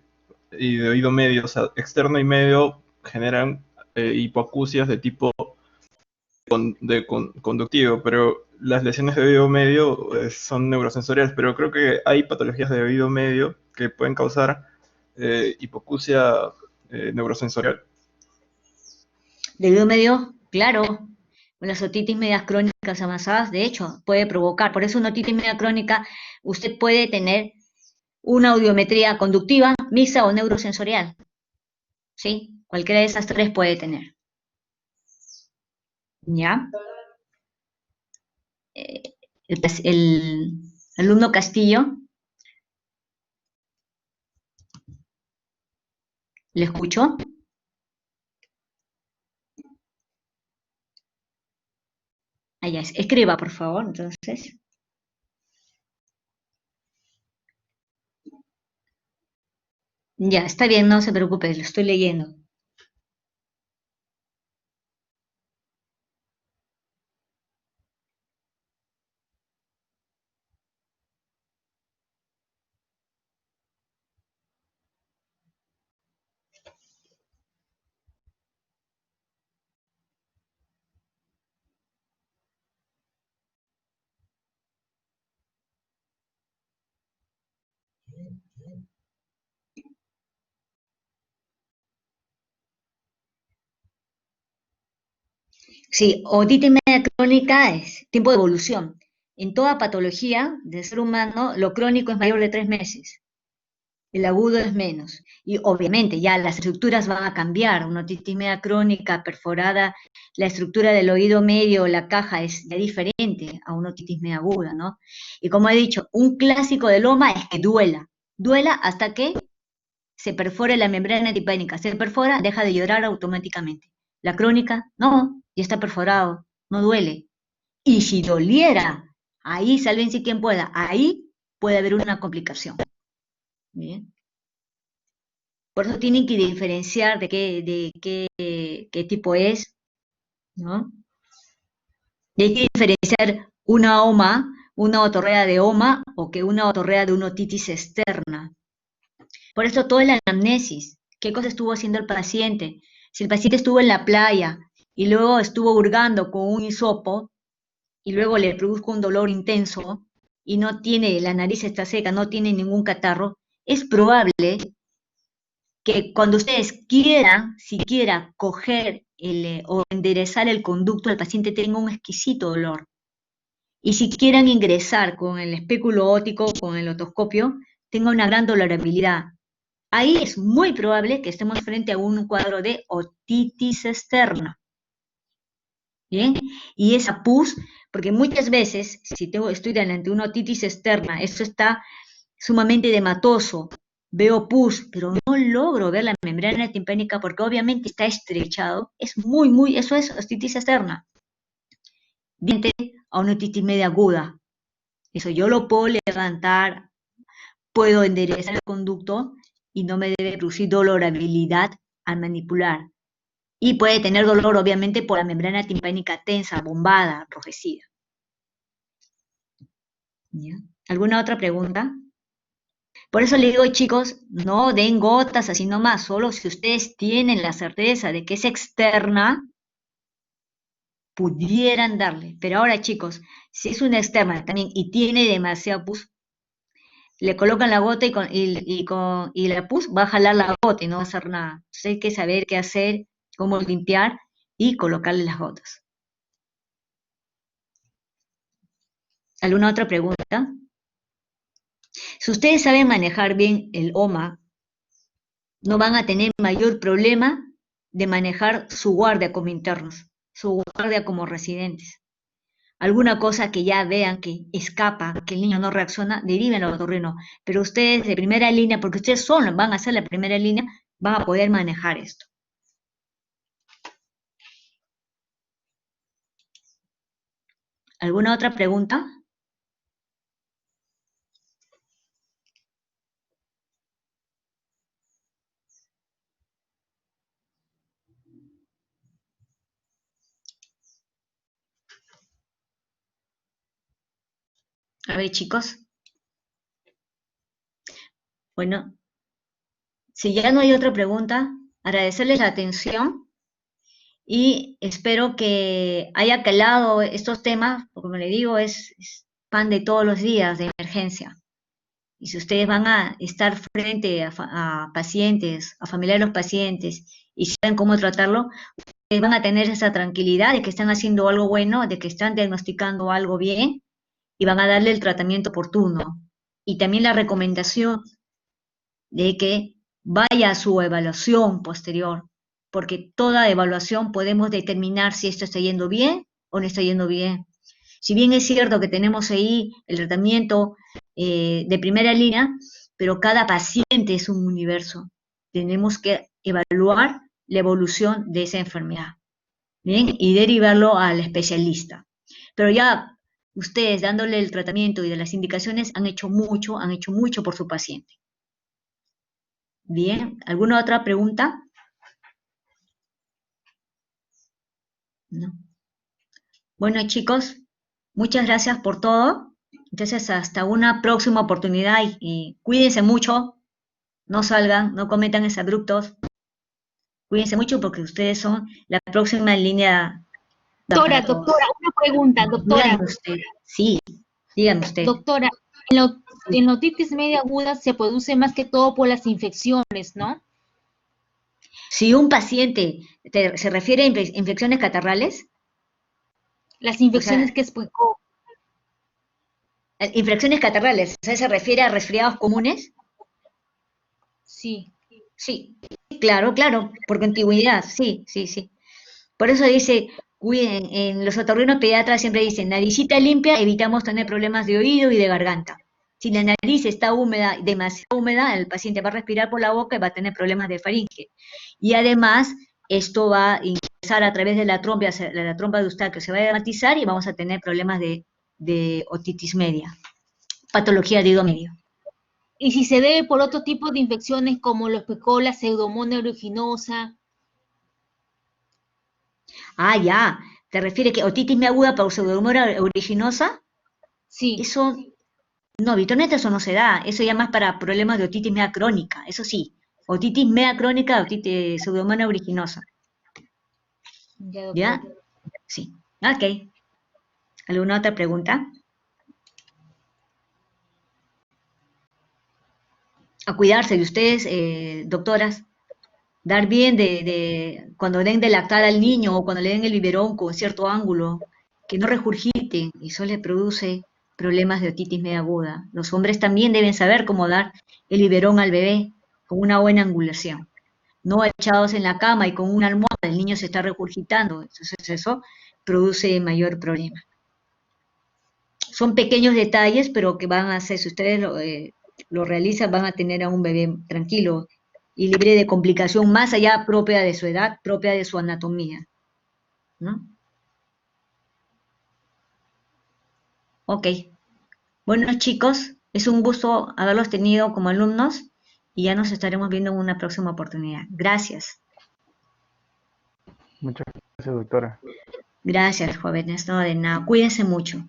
[SPEAKER 2] de oído medio, o sea, externo y medio generan hipoacusias de tipo conductivo, pero las lesiones de oído medio son neurosensoriales, pero creo que hay patologías de oído medio que pueden causar hipoacusia neurosensorial.
[SPEAKER 1] De oído medio, claro. Las otitis medias crónicas avanzadas, de hecho, puede provocar. Por eso una otitis media crónica, usted puede tener una audiometría conductiva, mixta o neurosensorial. ¿Sí? Cualquiera de esas tres puede tener. ¿Ya? El Alumno Castillo, ¿le escucho? Allá, escriba, por favor, entonces. Ya, está bien, no se preocupe, lo estoy leyendo. Sí, otitis media crónica es tiempo de evolución. En toda patología del ser humano, lo crónico es mayor de 3 meses. El agudo es menos. Y obviamente ya las estructuras van a cambiar. Una otitis media crónica perforada, la estructura del oído medio, la caja es ya diferente a una otitis media aguda, ¿no? Y como he dicho, un clásico del OMA es que duela. Duela hasta que se perfore la membrana tipánica. Se perfora, deja de llorar automáticamente. La crónica, no, ya está perforado, no duele. Y si doliera, ahí, sálvense quien pueda, ahí puede haber una complicación. ¿Bien? Por eso tienen que diferenciar qué tipo es, ¿no? Y hay que diferenciar una OMA, una otorrea de OMA, o que una otorrea de una otitis externa. Por eso toda la anamnesis, qué cosa estuvo haciendo el paciente. Si el paciente estuvo en la playa y luego estuvo hurgando con un hisopo y luego le produjo un dolor intenso y no tiene, la nariz está seca, no tiene ningún catarro, es probable que cuando ustedes quieran, siquiera coger o enderezar el conducto, el paciente tenga un exquisito dolor. Y si quieran ingresar con el espéculo óptico, con el otoscopio, tenga una gran dolorabilidad. Ahí es muy probable que estemos frente a un cuadro de otitis externa. ¿Bien? Y esa pus, porque muchas veces, si estoy delante de una otitis externa, eso está sumamente edematoso, veo pus, pero no logro ver la membrana timpánica porque obviamente está estrechado, eso es otitis externa. Diente a una otitis media aguda. Eso yo lo puedo levantar, puedo enderezar el conducto y no me debe producir dolorabilidad al manipular. Y puede tener dolor, obviamente, por la membrana timpánica tensa, bombada, enrojecida. ¿Ya? ¿Alguna otra pregunta? Por eso le digo, chicos, no den gotas así nomás, solo si ustedes tienen la certeza de que es externa, pudieran darle. Pero ahora, chicos, si es una externa también y tiene demasiado pus, le colocan la gota y la pus va a jalar la gota y no va a hacer nada. Entonces hay que saber qué hacer, cómo limpiar y colocarle las gotas. ¿Alguna otra pregunta? Si ustedes saben manejar bien el OMA, no van a tener mayor problema de manejar su guardia como internos, su guardia como residentes. Alguna cosa que ya vean que escapa, que el niño no reacciona, deriven al otorrino. Pero ustedes de primera línea, porque ustedes solo van a ser la primera línea, van a poder manejar esto. ¿Alguna otra pregunta? A ver, chicos. Bueno, si ya no hay otra pregunta, agradecerles la atención y espero que haya calado estos temas, porque como le digo, es pan de todos los días de emergencia. Y si ustedes van a estar frente a pacientes, a familiares de los pacientes, y saben cómo tratarlo, ustedes van a tener esa tranquilidad de que están haciendo algo bueno, de que están diagnosticando algo bien, y van a darle el tratamiento oportuno. Y también la recomendación de que vaya a su evaluación posterior, porque toda evaluación podemos determinar si esto está yendo bien o no está yendo bien. Si bien es cierto que tenemos ahí el tratamiento de primera línea, pero cada paciente es un universo. Tenemos que evaluar la evolución de esa enfermedad, ¿bien? Y derivarlo al especialista. Pero ya ustedes dándole el tratamiento y de las indicaciones han hecho mucho por su paciente. Bien, ¿alguna otra pregunta? No. Bueno, chicos, muchas gracias por todo. Entonces, hasta una próxima oportunidad y cuídense mucho, no salgan, no cometan exabruptos, cuídense mucho porque ustedes son la próxima línea
[SPEAKER 4] Doctora,
[SPEAKER 1] para todos.
[SPEAKER 4] doctora, una pregunta, doctora,
[SPEAKER 1] Díganme usted, sí, díganme usted.
[SPEAKER 4] doctora, en la otitis media aguda se produce más que todo por las infecciones, ¿no?
[SPEAKER 1] Si un paciente se refiere a infecciones catarrales,
[SPEAKER 4] Las
[SPEAKER 1] o sea,
[SPEAKER 4] infecciones que explicó,
[SPEAKER 1] infecciones catarrales, o sea, se refiere a resfriados comunes,
[SPEAKER 4] sí,
[SPEAKER 1] sí, claro, claro, por continuidad, sí, sí, sí. Por eso dice, cuiden, en los otorrinos pediatras siempre dicen, naricita limpia, evitamos tener problemas de oído y de garganta. Si la nariz está húmeda, demasiado húmeda, el paciente va a respirar por la boca y va a tener problemas de faringe. Y además, esto va a ingresar a través de la trompa de Eustaquio, se va a dermatizar y vamos a tener problemas de otitis media, patología de oído medio.
[SPEAKER 4] y si se debe por otro tipo de infecciones como lo explicó la pseudomonas aeruginosa,
[SPEAKER 1] Ah, ya, ¿te refieres que otitis media aguda por pseudomonas aeruginosa?
[SPEAKER 4] sí,
[SPEAKER 1] Eso no, habitualmente eso no se da, eso ya más para problemas de otitis media crónica, eso sí, otitis media crónica, otitis pseudomonas aeruginosa,
[SPEAKER 4] ya doctora.
[SPEAKER 1] ¿ya? Sí, ok. ¿Alguna otra pregunta? A cuidarse de ustedes, doctoras, dar bien cuando den de lactar al niño o cuando le den el biberón con cierto ángulo, que no regurgiten, y eso le produce problemas de otitis media aguda. Los hombres también deben saber cómo dar el biberón al bebé con una buena angulación. No echados en la cama y con una almohada, el niño se está regurgitando, entonces eso produce mayor problema. Son pequeños detalles, pero que van a hacer, si ustedes lo realizan, van a tener a un bebé tranquilo y libre de complicación más allá propia de su edad, propia de su anatomía, ¿no? Ok. Bueno, chicos, es un gusto haberlos tenido como alumnos y ya nos estaremos viendo en una próxima oportunidad. Gracias.
[SPEAKER 2] Muchas gracias, doctora.
[SPEAKER 1] Gracias, jóvenes. No, de nada. Cuídense mucho.